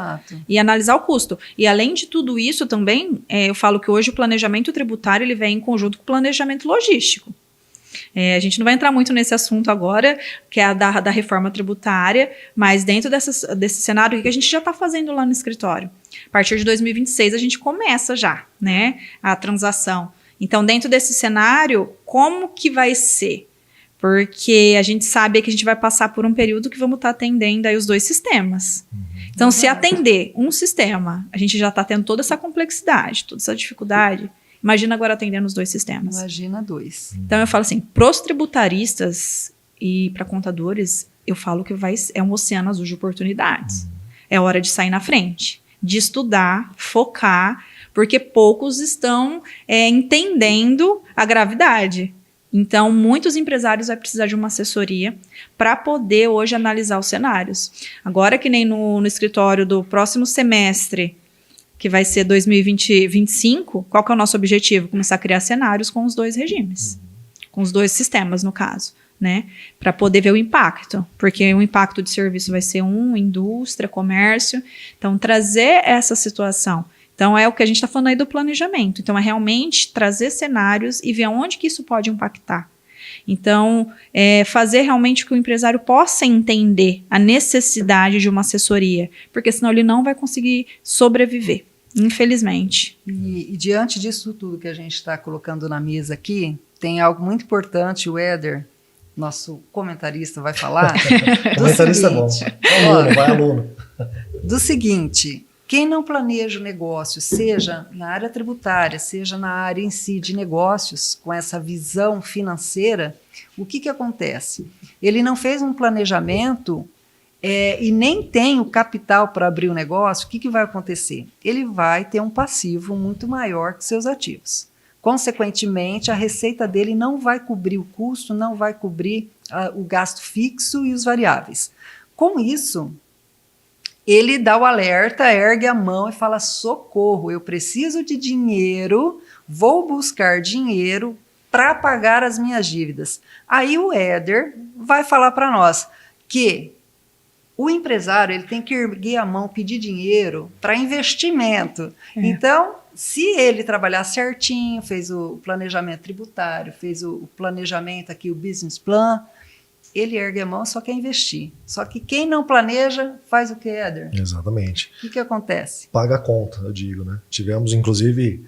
e analisar o custo. E além de tudo isso também, eu falo que hoje o planejamento tributário ele vem em conjunto com o planejamento logístico. A gente não vai entrar muito nesse assunto agora, que é a da reforma tributária, mas dentro desse cenário, o que a gente já está fazendo lá no escritório? A partir de 2026 a gente começa já, né, a transação. Então, dentro desse cenário, como que vai ser? Porque a gente sabe que a gente vai passar por um período que vamos estar atendendo aí os dois sistemas. Então, se atender um sistema, a gente já está tendo toda essa complexidade, toda essa dificuldade. Imagina agora atendendo os dois sistemas. Imagina dois. Então, eu falo assim, para os tributaristas e para contadores, eu falo que é um oceano azul de oportunidades. É hora de sair na frente, de estudar, focar, porque poucos estão entendendo a gravidade. Então, muitos empresários vão precisar de uma assessoria para poder hoje analisar os cenários. Agora, que nem no escritório do próximo semestre, que vai ser 2025, qual que é o nosso objetivo? Começar a criar cenários com os dois regimes, com os dois sistemas, no caso, né? Para poder ver o impacto, porque o impacto de serviço vai ser indústria, comércio. Então, trazer essa situação. Então, é o que a gente está falando aí do planejamento. Então, é realmente trazer cenários e ver onde que isso pode impactar. Então, fazer realmente que o empresário possa entender a necessidade de uma assessoria, porque senão ele não vai conseguir sobreviver, infelizmente. E diante disso tudo que a gente está colocando na mesa aqui, tem algo muito importante, o Éder, nosso comentarista, vai falar. Comentarista é bom. Vai aluno. Do seguinte... Quem não planeja o negócio, seja na área tributária, seja na área em si de negócios, com essa visão financeira, o que acontece? Ele não fez um planejamento e nem tem o capital para abrir o negócio, o que vai acontecer? Ele vai ter um passivo muito maior que seus ativos. Consequentemente, a receita dele não vai cobrir o custo, não vai cobrir o gasto fixo e os variáveis. Com isso... ele dá o alerta, ergue a mão e fala, socorro, eu preciso de dinheiro, vou buscar dinheiro para pagar as minhas dívidas. Aí o Éder vai falar para nós que o empresário ele tem que erguer a mão, pedir dinheiro para investimento. Então, se ele trabalhar certinho, fez o planejamento tributário, fez o planejamento aqui, o business plan, ele ergue a mão, só quer investir. Só que quem não planeja, faz o que, Éder? Exatamente. O que acontece? Paga a conta, eu digo, né?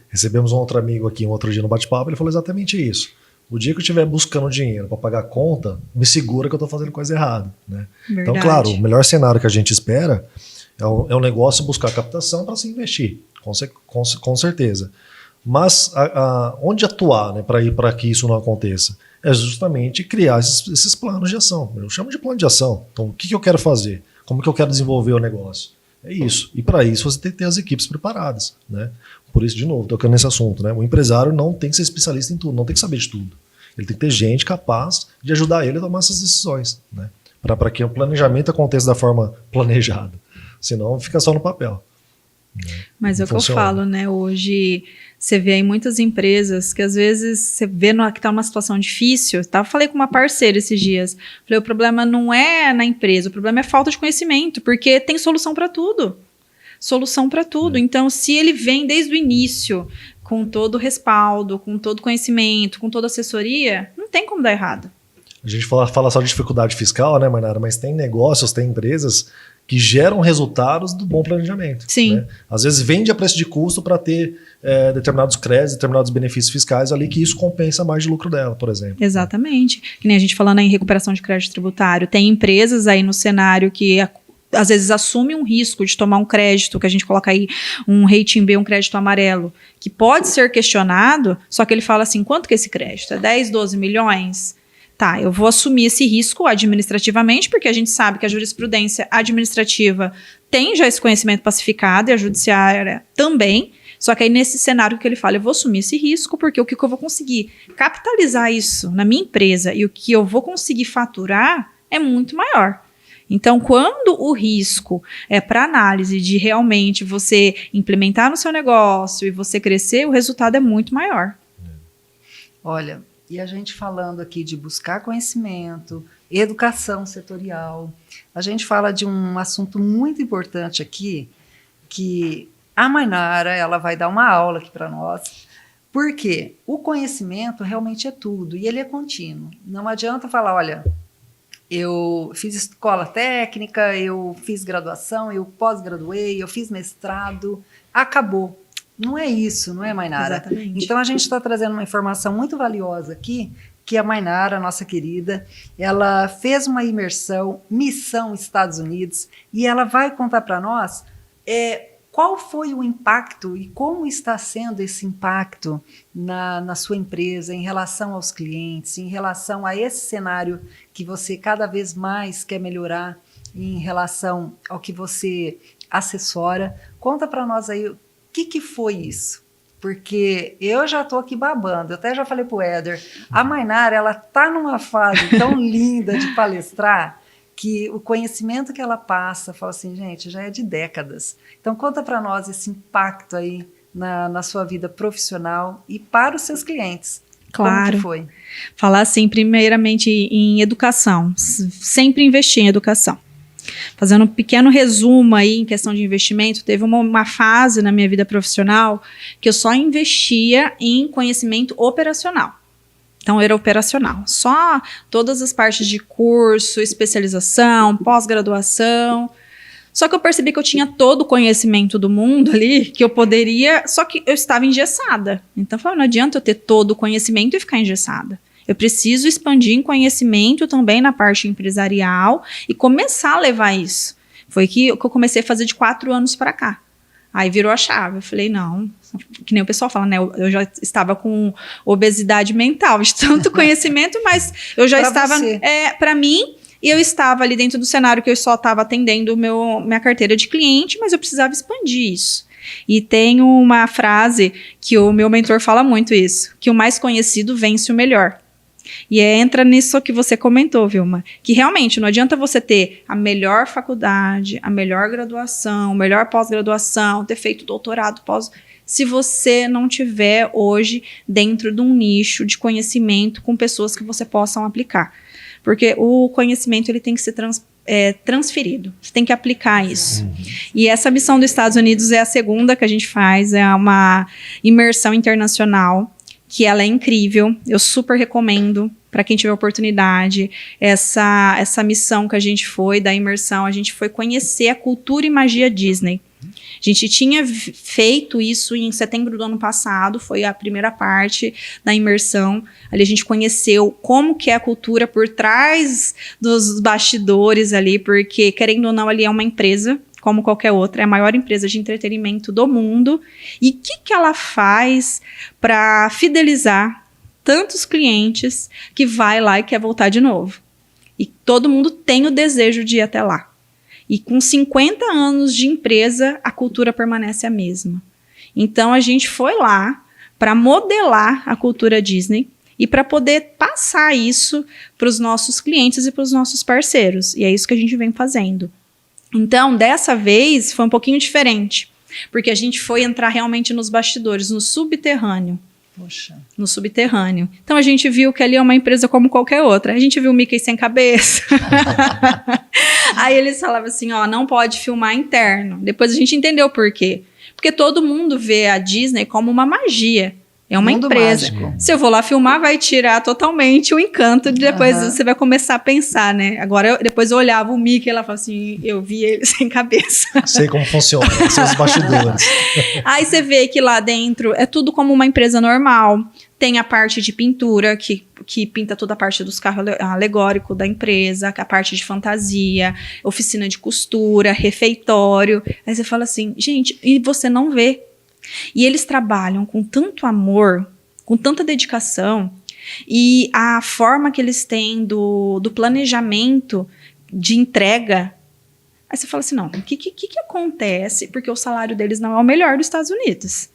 Recebemos um outro amigo aqui, um outro dia no bate-papo, ele falou exatamente isso. O dia que eu estiver buscando dinheiro para pagar a conta, me segura que eu estou fazendo coisa errada, né? Então, claro, o melhor cenário que a gente espera é o negócio buscar captação para se investir, com certeza. Mas onde atuar, né, para que isso não aconteça? É justamente criar esses planos de ação. Eu chamo de plano de ação. Então, o que eu quero fazer? Como que eu quero desenvolver o negócio? É isso. E para isso você tem que ter as equipes preparadas, né? Por isso, de novo, tocando nesse assunto, né? O empresário não tem que ser especialista em tudo, não tem que saber de tudo. Ele tem que ter gente capaz de ajudar ele a tomar essas decisões, né? Para que o planejamento aconteça da forma planejada. Senão fica só no papel. Mas é o que eu falo, né? Hoje você vê aí muitas empresas que às vezes você vê que está numa situação difícil. Falei com uma parceira esses dias. Falei, o problema não é na empresa, o problema é falta de conhecimento, porque tem solução para tudo. Solução para tudo. Então, se ele vem desde o início com todo o respaldo, com todo o conhecimento, com toda a assessoria, não tem como dar errado. A gente fala só de dificuldade fiscal, né, Mainara? Mas tem negócios, tem empresas que geram resultados do bom planejamento. Sim. Né? Às vezes vende a preço de custo para ter determinados créditos, determinados benefícios fiscais ali, que isso compensa mais de lucro dela, por exemplo. Exatamente. Que nem a gente falando aí em recuperação de crédito tributário. Tem empresas aí no cenário que às vezes assume um risco de tomar um crédito, que a gente coloca aí um rating B, um crédito amarelo, que pode ser questionado, só que ele fala assim, quanto que é esse crédito? É 10, 12 milhões? Tá, eu vou assumir esse risco administrativamente, porque a gente sabe que a jurisprudência administrativa tem já esse conhecimento pacificado e a judiciária também, só que aí nesse cenário que ele fala, eu vou assumir esse risco, porque o que eu vou conseguir capitalizar isso na minha empresa e o que eu vou conseguir faturar é muito maior. Então, quando o risco é para análise de realmente você implementar no seu negócio e você crescer, o resultado é muito maior. Olha, e a gente falando aqui de buscar conhecimento, educação setorial, a gente fala de um assunto muito importante aqui, que a Mainara ela vai dar uma aula aqui para nós, porque o conhecimento realmente é tudo, e ele é contínuo. Não adianta falar, olha, eu fiz escola técnica, eu fiz graduação, eu pós-graduei, eu fiz mestrado, acabou. Não é isso, não é, Mainara? Exatamente. Então, a gente está trazendo uma informação muito valiosa aqui, que a Mainara, nossa querida, ela fez uma imersão, missão Estados Unidos, e ela vai contar para nós qual foi o impacto e como está sendo esse impacto na sua empresa em relação aos clientes, em relação a esse cenário que você cada vez mais quer melhorar em relação ao que você assessora. Conta para nós aí o que foi isso, porque eu já estou aqui babando, eu até já falei para o Éder, a Mainara ela está numa fase tão linda de palestrar, que o conhecimento que ela passa, fala assim, gente, já é de décadas. Então, conta para nós esse impacto aí na sua vida profissional e para os seus clientes. Claro. Como que foi? Falar assim, primeiramente em educação, sempre investir em educação. Fazendo um pequeno resumo aí em questão de investimento, teve uma fase na minha vida profissional que eu só investia em conhecimento operacional. Então, era operacional. Só todas as partes de curso, especialização, pós-graduação. Só que eu percebi que eu tinha todo o conhecimento do mundo ali, que eu poderia, só que eu estava engessada. Então, eu falei, não adianta eu ter todo o conhecimento e ficar engessada. Eu preciso expandir em conhecimento também na parte empresarial e começar a levar isso. Foi que eu comecei a fazer de 4 anos para cá. Aí virou a chave. Eu falei, não, que nem o pessoal fala, né? Eu já estava com obesidade mental, de tanto conhecimento, mas eu já estava... para mim, eu estava ali dentro do cenário que eu só estava atendendo minha carteira de cliente, mas eu precisava expandir isso. E tem uma frase que o meu mentor fala muito isso, que o mais conhecido vence o melhor. E entra nisso que você comentou, Vilma, que realmente não adianta você ter a melhor faculdade, a melhor graduação, a melhor pós-graduação, ter feito doutorado, se você não tiver hoje dentro de um nicho de conhecimento com pessoas que você possam aplicar. Porque o conhecimento ele tem que ser transferido, você tem que aplicar isso. E essa missão dos Estados Unidos é a segunda que a gente faz, é uma imersão internacional, que ela é incrível, eu super recomendo para quem tiver oportunidade. Essa missão que a gente foi, da imersão, a gente foi conhecer a cultura e magia Disney. A gente tinha feito isso em setembro do ano passado, foi a primeira parte da imersão. Ali a gente conheceu como que é a cultura por trás dos bastidores ali, porque, querendo ou não, ali é uma empresa como qualquer outra, é a maior empresa de entretenimento do mundo. E o que ela faz para fidelizar tantos clientes que vai lá e quer voltar de novo? E todo mundo tem o desejo de ir até lá. E com 50 anos de empresa, a cultura permanece a mesma. Então, a gente foi lá para modelar a cultura Disney e para poder passar isso para os nossos clientes e para os nossos parceiros. E é isso que a gente vem fazendo. Então, dessa vez, foi um pouquinho diferente, porque a gente foi entrar realmente nos bastidores, no subterrâneo. Poxa. No subterrâneo. Então, a gente viu que ali é uma empresa como qualquer outra. A gente viu o Mickey sem cabeça. Aí eles falavam assim, ó, não pode filmar interno. Depois a gente entendeu por quê. Porque todo mundo vê a Disney como uma magia. É uma Mundo empresa. mágico. Se eu vou lá filmar, vai tirar totalmente o encanto. Depois você vai começar a pensar, né? Agora, depois eu olhava o Mickey e ela falava assim, eu vi ele sem cabeça. Sei como funciona, são os bastidores. Aí você vê que lá dentro é tudo como uma empresa normal. Tem a parte de pintura, que pinta toda a parte dos carros alegóricos da empresa, a parte de fantasia, oficina de costura, refeitório. Aí você fala assim, gente, e você não vê. E eles trabalham com tanto amor, com tanta dedicação, e a forma que eles têm do planejamento de entrega. Aí você fala assim, não, o que acontece? Porque o salário deles não é o melhor dos Estados Unidos.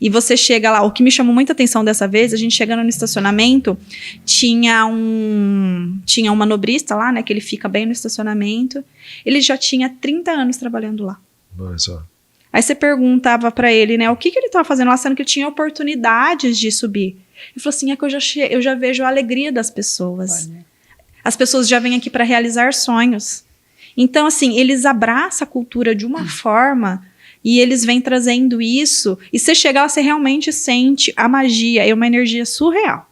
E você chega lá, o que me chamou muita atenção dessa vez, a gente chegando no estacionamento, tinha um manobrista lá, né, que ele fica bem no estacionamento, ele já tinha 30 anos trabalhando lá. Olha só. Aí você perguntava pra ele, né, o que ele estava fazendo lá, sendo que ele tinha oportunidades de subir. Ele falou assim, é que eu já vejo a alegria das pessoas. Olha. As pessoas já vêm aqui para realizar sonhos. Então, assim, eles abraçam a cultura de uma forma e eles vêm trazendo isso. E você chegar lá, você realmente sente a magia, é uma energia surreal.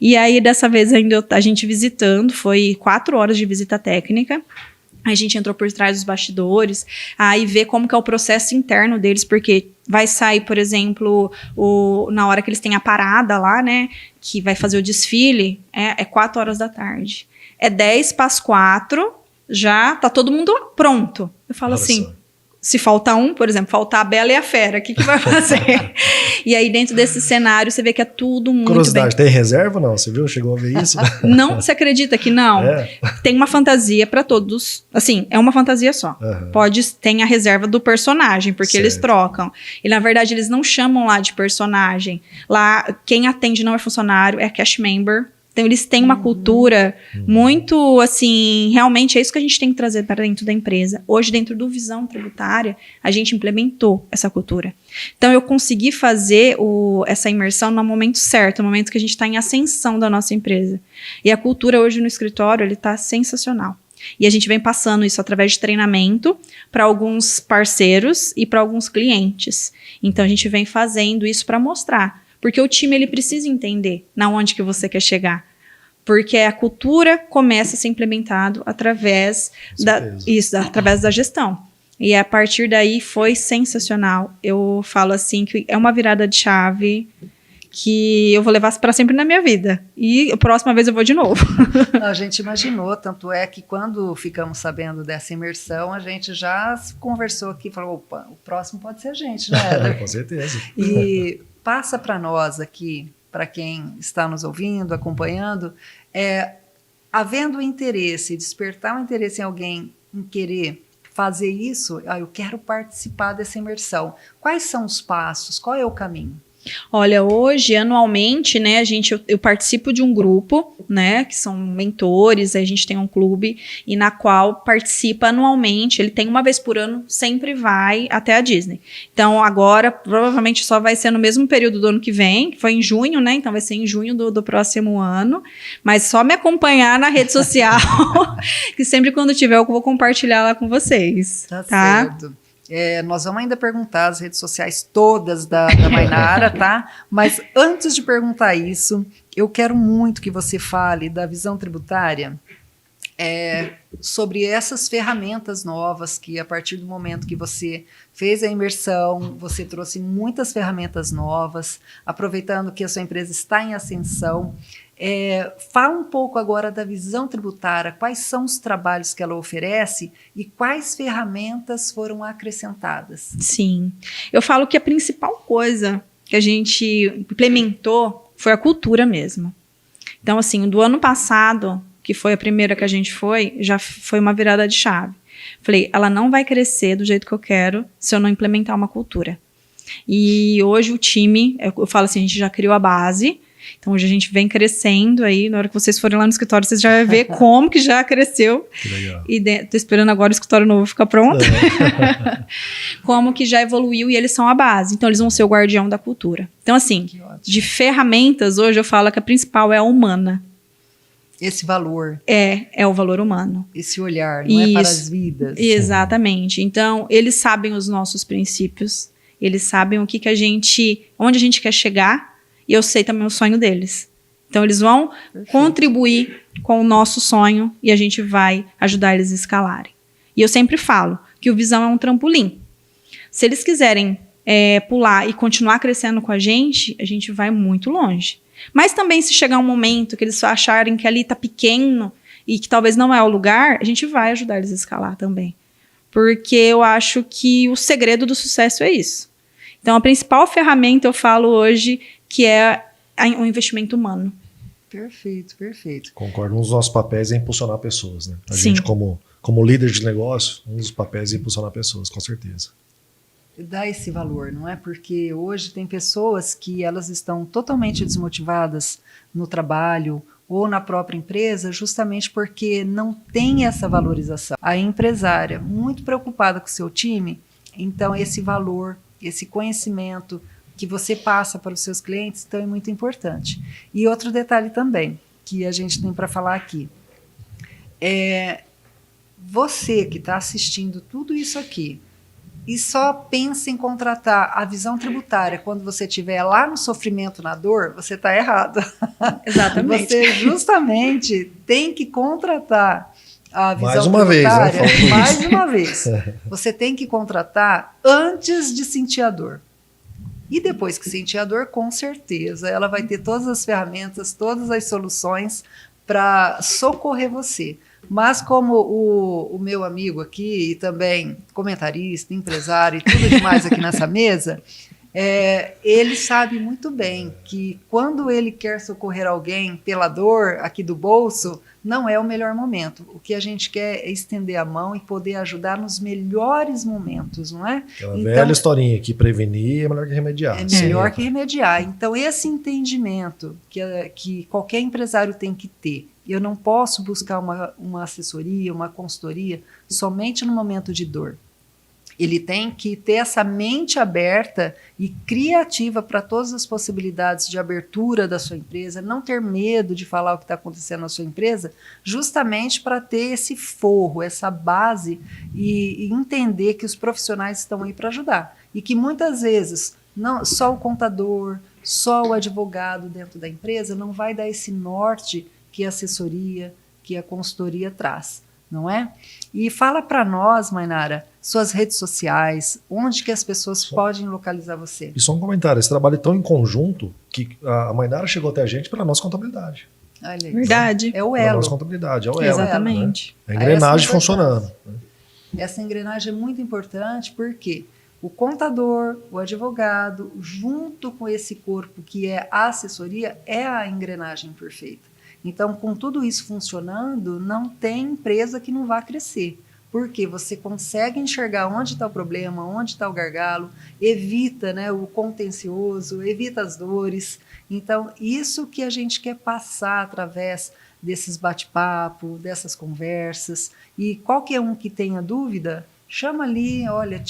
E aí, dessa vez, ainda a gente visitando, foi 4 horas de visita técnica. A gente entrou por trás dos bastidores, aí vê como que é o processo interno deles, porque vai sair, por exemplo, na hora que eles têm a parada lá, né, que vai fazer o desfile, é 4 horas da tarde. É 10 para as 4, já tá todo mundo pronto. Eu falo Olha assim, só. se faltar um, por exemplo, faltar a Bela e a Fera, o que vai fazer? E aí, dentro desse cenário, você vê que é tudo muito Curiosidade, bem... tem reserva ou não? Você viu? Chegou a ver isso? Não, você acredita que não? É. Tem uma fantasia para todos. Assim, é uma fantasia só. Uhum. Tem a reserva do personagem, porque Certo. eles trocam. E, na verdade, eles não chamam lá de personagem. Lá, quem atende não é funcionário, é cash member. Então, eles têm uma cultura muito, assim, realmente é isso que a gente tem que trazer para dentro da empresa. Hoje, dentro do Visão Tributária, a gente implementou essa cultura. Então, eu consegui fazer essa imersão no momento certo, no momento que a gente está em ascensão da nossa empresa. E a cultura hoje no escritório, ele está sensacional. E a gente vem passando isso através de treinamento para alguns parceiros e para alguns clientes. Então, a gente vem fazendo isso para mostrar. Porque o time ele precisa entender na onde que você quer chegar. Porque a cultura começa a ser implementada através através da gestão. E a partir daí foi sensacional. Eu falo assim que é uma virada de chave que eu vou levar para sempre na minha vida. E a próxima vez eu vou de novo. A gente imaginou, tanto é que quando ficamos sabendo dessa imersão, a gente já conversou aqui, falou, opa, o próximo pode ser a gente, né? Com certeza. E passa para nós aqui, para quem está nos ouvindo, acompanhando, havendo interesse, despertar um interesse em alguém em querer fazer isso, eu quero participar dessa imersão. Quais são os passos? Qual é o caminho? Olha, hoje, anualmente, né, eu participo de um grupo, né, que são mentores, a gente tem um clube, e na qual participa anualmente, ele tem uma vez por ano, sempre vai até a Disney. Então, agora, provavelmente só vai ser no mesmo período do ano que vem, que foi em junho, né, então vai ser em junho do próximo ano, mas só me acompanhar na rede social, que sempre quando tiver eu vou compartilhar lá com vocês, tá? Certo. Nós vamos ainda perguntar as redes sociais todas da Mainara, tá? Mas antes de perguntar isso, eu quero muito que você fale da Visão Tributária, sobre essas ferramentas novas que, a partir do momento que você fez a imersão, você trouxe muitas ferramentas novas, aproveitando que a sua empresa está em ascensão. Fala um pouco agora da visão tributária, quais são os trabalhos que ela oferece e quais ferramentas foram acrescentadas. Sim, eu falo que a principal coisa que a gente implementou foi a cultura mesmo. Então, assim, do ano passado, que foi a primeira que a gente foi, já foi uma virada de chave. Falei, ela não vai crescer do jeito que eu quero se eu não implementar uma cultura. E hoje o time, eu falo assim, a gente já criou a base, então hoje a gente vem crescendo aí, na hora que vocês forem lá no escritório, vocês já vão ver como que já cresceu. Que legal. E tô esperando agora o escritório novo ficar pronto. Como que já evoluiu e eles são a base. Então eles vão ser o guardião da cultura. Então assim, de ferramentas, hoje eu falo que a principal é a humana. Esse valor. É o valor humano. Esse olhar, não é para as vidas. Exatamente. Então, eles sabem os nossos princípios, eles sabem o que onde a gente quer chegar, e eu sei também o sonho deles. Então, eles vão contribuir com o nosso sonho e a gente vai ajudar eles a escalarem. E eu sempre falo que o Visão é um trampolim. Se eles quiserem pular e continuar crescendo com a gente vai muito longe. Mas também se chegar um momento que eles acharem que ali está pequeno e que talvez não é o lugar, a gente vai ajudar eles a escalar também. Porque eu acho que o segredo do sucesso é isso. Então, a principal ferramenta, eu falo hoje, que é o investimento humano. Perfeito, perfeito. Concordo. Um dos nossos papéis é impulsionar pessoas, né? A Sim. gente, como líder de negócio, um dos papéis é impulsionar pessoas, com certeza. Dá esse valor, não é? Porque hoje tem pessoas que elas estão totalmente desmotivadas no trabalho ou na própria empresa, justamente porque não tem essa valorização. A empresária, muito preocupada com o seu time, então esse valor, esse conhecimento que você passa para os seus clientes, então é muito importante. E outro detalhe também, que a gente tem para falar aqui, você que está assistindo tudo isso aqui, e só pensa em contratar a visão tributária quando você estiver lá no sofrimento, na dor, você está errado. Exatamente. Você justamente tem que contratar a visão Mais uma tributária. vez, né? Mais uma vez. Você tem que contratar antes de sentir a dor. E depois que sentir a dor, com certeza, ela vai ter todas as ferramentas, todas as soluções para socorrer você. Mas como o meu amigo aqui, e também comentarista, empresário e tudo demais aqui nessa mesa, ele sabe muito bem que quando ele quer socorrer alguém pela dor aqui do bolso, não é o melhor momento. O que a gente quer é estender a mão e poder ajudar nos melhores momentos, não é? Aquela velha historinha que prevenir é melhor que remediar. É melhor que remediar. Então, esse entendimento que qualquer empresário tem que ter, eu não posso buscar uma assessoria, uma consultoria somente no momento de dor. Ele tem que ter essa mente aberta e criativa para todas as possibilidades de abertura da sua empresa, não ter medo de falar o que está acontecendo na sua empresa, justamente para ter esse forro, essa base e entender que os profissionais estão aí para ajudar. E que muitas vezes não, só o contador, só o advogado dentro da empresa não vai dar esse norte que a assessoria, que a consultoria traz, não é? E fala para nós, Mainara, suas redes sociais, onde que as pessoas podem localizar você? E só um comentário, esse trabalho é tão em conjunto que a Mainara chegou até a gente pela nossa contabilidade. Olha, verdade. É o Pela elo. nossa contabilidade, é o elo. Exatamente. Né? A engrenagem funcionando. Essa engrenagem é muito importante porque o contador, o advogado, junto com esse corpo que é a assessoria, é a engrenagem perfeita. Então, com tudo isso funcionando, não tem empresa que não vá crescer. Porque você consegue enxergar onde está o problema, onde está o gargalo, evita, né, o contencioso, evita as dores. Então, isso que a gente quer passar através desses bate-papo, dessas conversas. E qualquer um que tenha dúvida, chama ali, olha,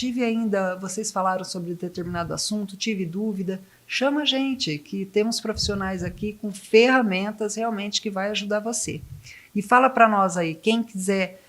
vocês falaram sobre determinado assunto, tive dúvida, chama a gente, que temos profissionais aqui com ferramentas realmente que vai ajudar você. E fala para nós aí, quem quiser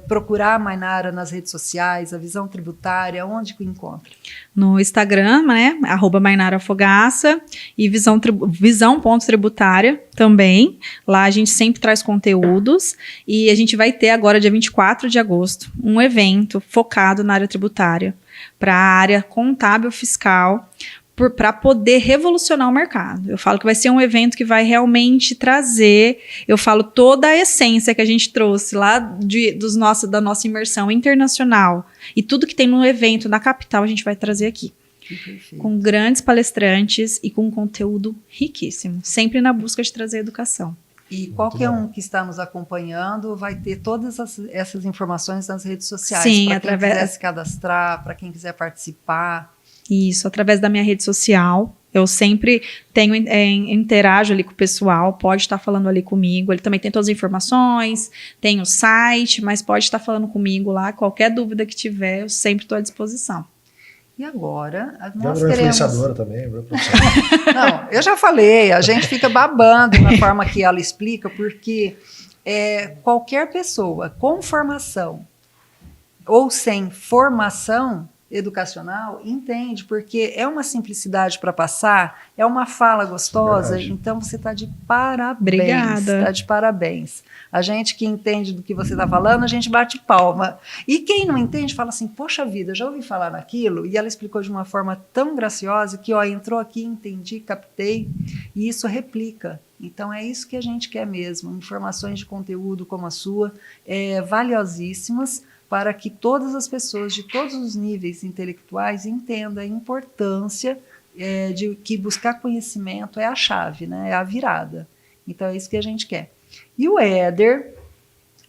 procurar a Mainara nas redes sociais, a Visão Tributária, onde que encontra? No Instagram, né, @mainarafogaça e visão.tributária também. Lá a gente sempre traz conteúdos e a gente vai ter agora, dia 24 de agosto, um evento focado na área tributária, para a área contábil fiscal, para poder revolucionar o mercado. Eu falo que vai ser um evento que vai realmente trazer, eu falo toda a essência que a gente trouxe lá da nossa imersão internacional e tudo que tem no evento na capital a gente vai trazer aqui. Com grandes palestrantes e com conteúdo riquíssimo, sempre na busca de trazer educação. E qualquer um que está nos acompanhando vai ter todas essas informações nas redes sociais. Sim, para quem quiser se cadastrar, para quem quiser participar. Isso, através da minha rede social. Eu sempre interajo ali com o pessoal, pode estar falando ali comigo. Ele também tem todas as informações, tem o site, mas pode estar falando comigo lá. Qualquer dúvida que tiver, eu sempre estou à disposição. E agora, nós queremos... influenciadora também. Não, eu já falei, a gente fica babando na forma que ela explica, porque qualquer pessoa com formação ou sem formação educacional entende, porque é uma simplicidade para passar, é uma fala gostosa, então você está de parabéns. Obrigada. Está de parabéns. A gente que entende do que você está falando, a gente bate palma. E quem não entende fala assim, poxa vida, já ouvi falar naquilo, e ela explicou de uma forma tão graciosa que entrou aqui, entendi, captei, e isso replica. Então é isso que a gente quer mesmo, informações de conteúdo como a sua, valiosíssimas, para que todas as pessoas de todos os níveis intelectuais entendam a importância de que buscar conhecimento é a chave, né? É a virada. Então é isso que a gente quer. E o Éder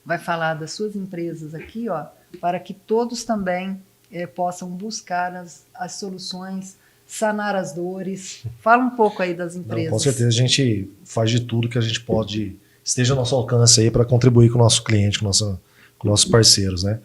vai falar das suas empresas aqui, para que todos também possam buscar as soluções, sanar as dores. Fala um pouco aí das empresas. Não, com certeza a gente faz de tudo que a gente pode, esteja ao nosso alcance aí para contribuir com o nosso cliente, com nossos parceiros, né?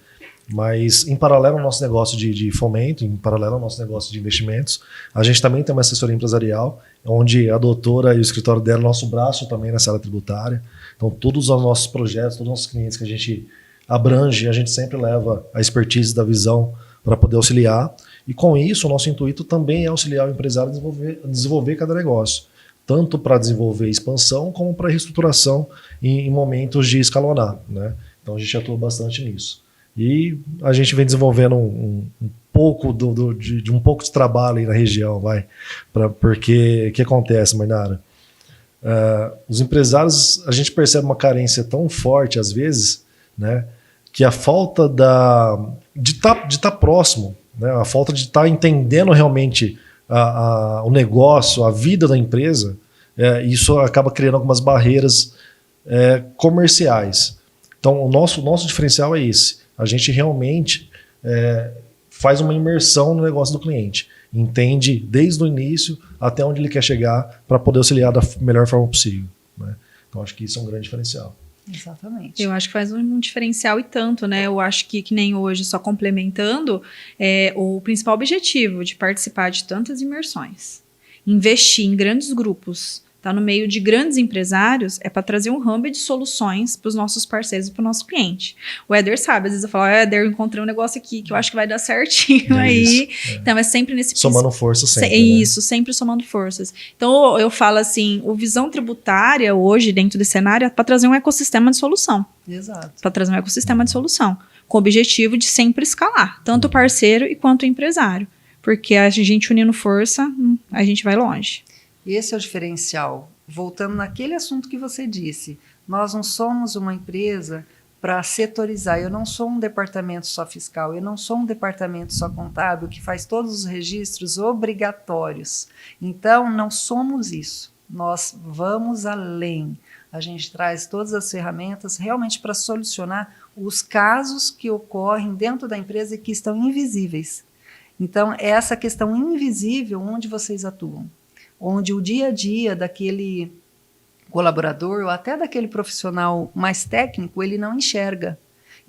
Mas em paralelo ao nosso negócio de fomento, em paralelo ao nosso negócio de investimentos, a gente também tem uma assessoria empresarial, onde a doutora e o escritório dela é nosso braço também nessa área tributária. Então todos os nossos projetos, todos os nossos clientes que a gente abrange, a gente sempre leva a expertise da visão para poder auxiliar. E com isso, o nosso intuito também é auxiliar o empresário a desenvolver cada negócio, tanto para desenvolver expansão, como para reestruturação em momentos de escalonar, né? Então a gente atua bastante nisso. E a gente vem desenvolvendo um pouco de um pouco de trabalho aí na região, porque o que acontece, Mainara? Os empresários, a gente percebe uma carência tão forte às vezes, né, que a falta de estar próximo, né, a falta de estar entendendo realmente o negócio, a vida da empresa, isso acaba criando algumas barreiras comerciais. Então o nosso diferencial é esse. A gente realmente faz uma imersão no negócio do cliente, entende desde o início até onde ele quer chegar para poder auxiliar da melhor forma possível, né? Então acho que isso é um grande diferencial. Exatamente. Eu acho que faz um diferencial e tanto, né? Eu acho que nem hoje, só complementando, o principal objetivo de participar de tantas imersões, investir em grandes grupos, tá no meio de grandes empresários, é para trazer um hub de soluções para os nossos parceiros e para o nosso cliente. O Éder sabe, às vezes eu falo, Éder, eu encontrei um negócio aqui que eu acho que vai dar certinho aí. Então é sempre nesse... Somando forças sempre, Isso, sempre somando forças. Então eu falo assim, o Visão Tributária hoje, dentro desse cenário, é para trazer um ecossistema de solução. Exato. Para trazer um ecossistema de solução, com o objetivo de sempre escalar, tanto o parceiro e quanto o empresário. Porque a gente unindo força, a gente vai longe. Esse é o diferencial. Voltando naquele assunto que você disse, nós não somos uma empresa para setorizar. Eu não sou um departamento só fiscal, eu não sou um departamento só contábil que faz todos os registros obrigatórios. Então, não somos isso. Nós vamos além. A gente traz todas as ferramentas realmente para solucionar os casos que ocorrem dentro da empresa e que estão invisíveis. Então, é essa questão invisível onde vocês atuam, onde o dia a dia daquele colaborador ou até daquele profissional mais técnico, ele não enxerga.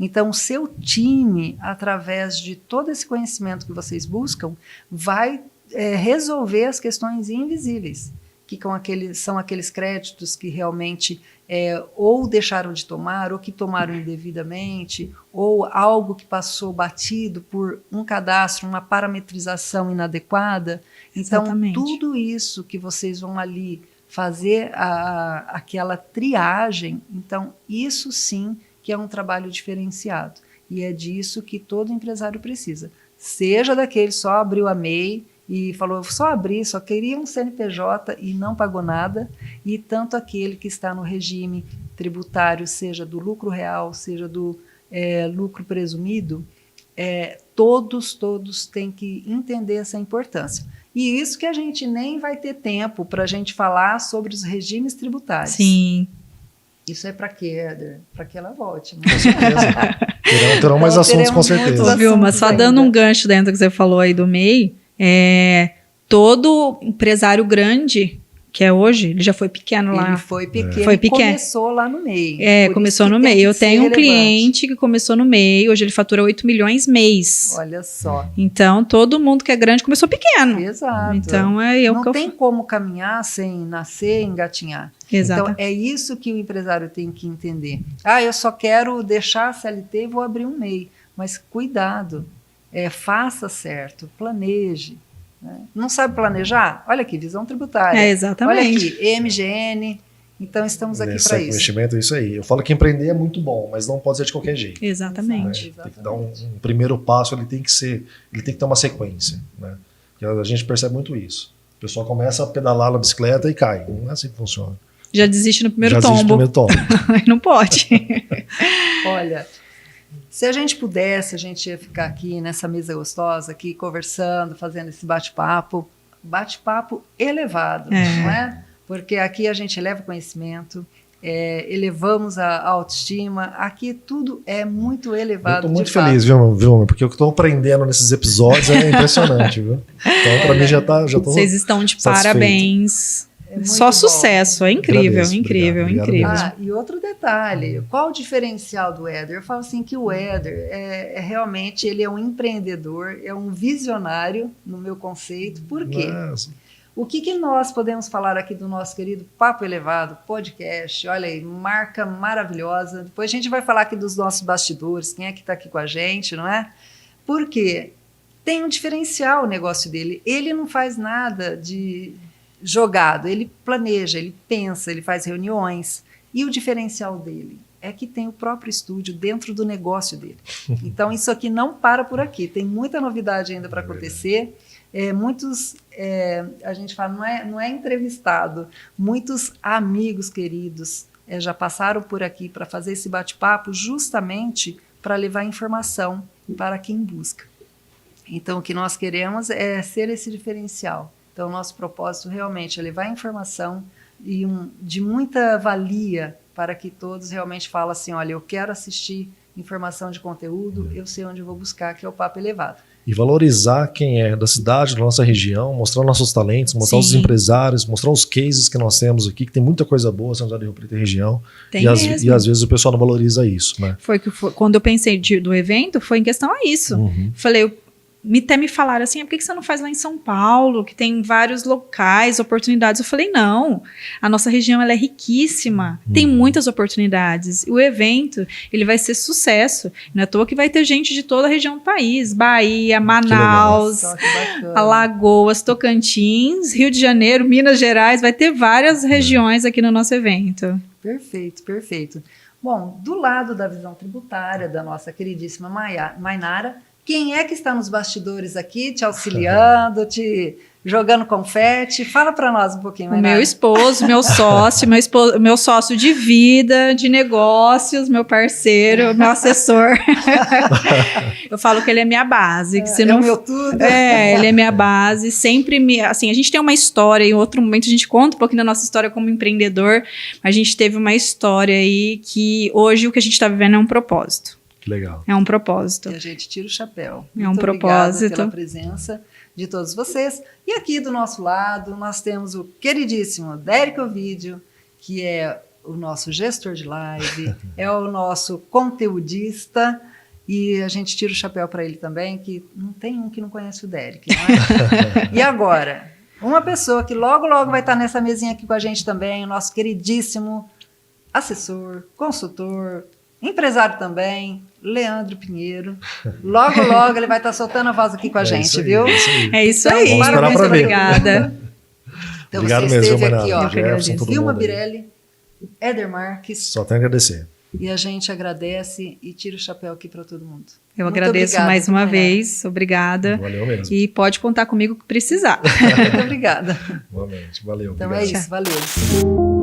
Então, o seu time, através de todo esse conhecimento que vocês buscam, vai resolver as questões invisíveis, que são aqueles créditos que realmente ou deixaram de tomar, ou que tomaram indevidamente, ou algo que passou batido por um cadastro, uma parametrização inadequada. Então, Exatamente. Tudo isso que vocês vão ali fazer aquela triagem, então isso sim que é um trabalho diferenciado. E é disso que todo empresário precisa. Seja daquele só abriu a MEI e falou, só abrir, só queria um CNPJ e não pagou nada, e tanto aquele que está no regime tributário, seja do lucro real, seja do lucro presumido, todos têm que entender essa importância. E isso que a gente nem vai ter tempo para a gente falar sobre os regimes tributários. Sim. Isso é para quê, Éder? Para que ela volte. Né? Com certeza. Terão mais assuntos, com certeza. Vilma, só dando um gancho dentro do que você falou aí do MEI, todo empresário grande que é hoje, ele já foi pequeno lá. Ele foi pequeno, foi pequeno. Começou lá no MEI. Começou no MEI. Eu tenho um cliente que começou no MEI, hoje ele fatura 8 milhões mês. Olha só. Então, todo mundo que é grande começou pequeno. Exato. Então, não tem como caminhar sem nascer e engatinhar. Exato. Então, é isso que o empresário tem que entender. Eu só quero deixar a CLT e vou abrir um MEI. Mas cuidado, faça certo, planeje. Não sabe planejar? Olha aqui, visão tributária. Exatamente. Olha aqui, EMGN. Então, estamos aqui para isso. Investimento é isso aí. Eu falo que empreender é muito bom, mas não pode ser de qualquer jeito. Exatamente. Né? Tem que dar um primeiro passo, ele tem que ter uma sequência. Né? E a gente percebe muito isso. O pessoal começa a pedalar na bicicleta e cai. Não é assim que funciona. Já desiste no primeiro tombo. Não pode. Olha... Se a gente pudesse, a gente ia ficar aqui nessa mesa gostosa, aqui conversando, fazendo esse bate-papo elevado, não é? Porque aqui a gente eleva conhecimento, elevamos a autoestima, aqui tudo é muito elevado. Eu estou muito feliz, viu, porque o que eu estou aprendendo nesses episódios é impressionante, viu? Então, para mim já tô Vocês estão de satisfeito. Parabéns. Só sucesso, é incrível, agradeço, incrível, obrigado, incrível. E outro detalhe, qual o diferencial do Éder? Eu falo assim que o Éder realmente ele é um empreendedor, é um visionário no meu conceito. Por quê? O que nós podemos falar aqui do nosso querido Papo Elevado, podcast, olha aí, marca maravilhosa. Depois a gente vai falar aqui dos nossos bastidores, quem é que está aqui com a gente, não é? Por quê? Tem um diferencial o negócio dele, ele não faz nada de... jogado, ele planeja, ele pensa, ele faz reuniões, e o diferencial dele é que tem o próprio estúdio dentro do negócio dele. Então isso aqui não para por aqui, tem muita novidade ainda para acontecer, a gente fala, não é entrevistado, muitos amigos queridos já passaram por aqui para fazer esse bate-papo justamente para levar informação para quem busca. Então o que nós queremos é ser esse diferencial. Então, o nosso propósito realmente é levar informação e de muita valia para que todos realmente falem assim, olha, eu quero assistir informação de conteúdo, eu sei onde eu vou buscar, que é o Papo Elevado. E valorizar quem é da cidade, da nossa região, mostrar nossos talentos, mostrar os empresários, mostrar os cases que nós temos aqui, que tem muita coisa boa, São José do Rio Preto e região. E às vezes o pessoal não valoriza isso, né? Quando eu pensei do evento, foi em questão a isso. Falei, até me falaram assim, por que você não faz lá em São Paulo, que tem vários locais, oportunidades? Eu falei, não, a nossa região ela é riquíssima, tem muitas oportunidades. O evento, ele vai ser sucesso. Não é à toa que vai ter gente de toda a região do país, Bahia, Manaus, Alagoas, Tocantins, Rio de Janeiro, Minas Gerais, vai ter várias regiões aqui no nosso evento. Perfeito, perfeito. Bom, do lado da visão tributária da nossa queridíssima Mainara, quem é que está nos bastidores aqui, te auxiliando, te jogando confete? Fala para nós um pouquinho, Mainara. O meu esposo, meu sócio de vida, de negócios, meu parceiro, meu assessor. Eu falo que ele é minha base. Que se não, o meu tudo. Ele é minha base. Sempre assim, a gente tem uma história, em outro momento a gente conta um pouquinho da nossa história como empreendedor, mas a gente teve uma história aí que hoje o que a gente está vivendo é um propósito. Que legal. É um propósito. E a gente tira o chapéu. É um propósito. Pela presença de todos vocês. E aqui do nosso lado, nós temos o queridíssimo Dérico Ovidio, que é o nosso gestor de live, é o nosso conteudista, e a gente tira o chapéu para ele também, que não tem um que não conhece o Dérico, não é? E agora, uma pessoa que logo vai estar nessa mesinha aqui com a gente também, o nosso queridíssimo assessor, consultor, empresário também, Leandro Pinheiro. Logo ele vai estar soltando a voz aqui com a gente, viu? É isso aí. Vamos esperar para ver. Obrigada. Então obrigado você mesmo, esteve aqui, ó, Jefferson, Vilma Birelli, Éder Marques. Só tenho a agradecer. e a gente agradece e tira o chapéu aqui para todo mundo. Eu Muito agradeço obrigada, mais uma Maynara. vez, obrigada. Valeu mesmo. E pode contar comigo que precisar. Muito obrigada. Igualmente. Valeu. Então obrigado. é isso, valeu.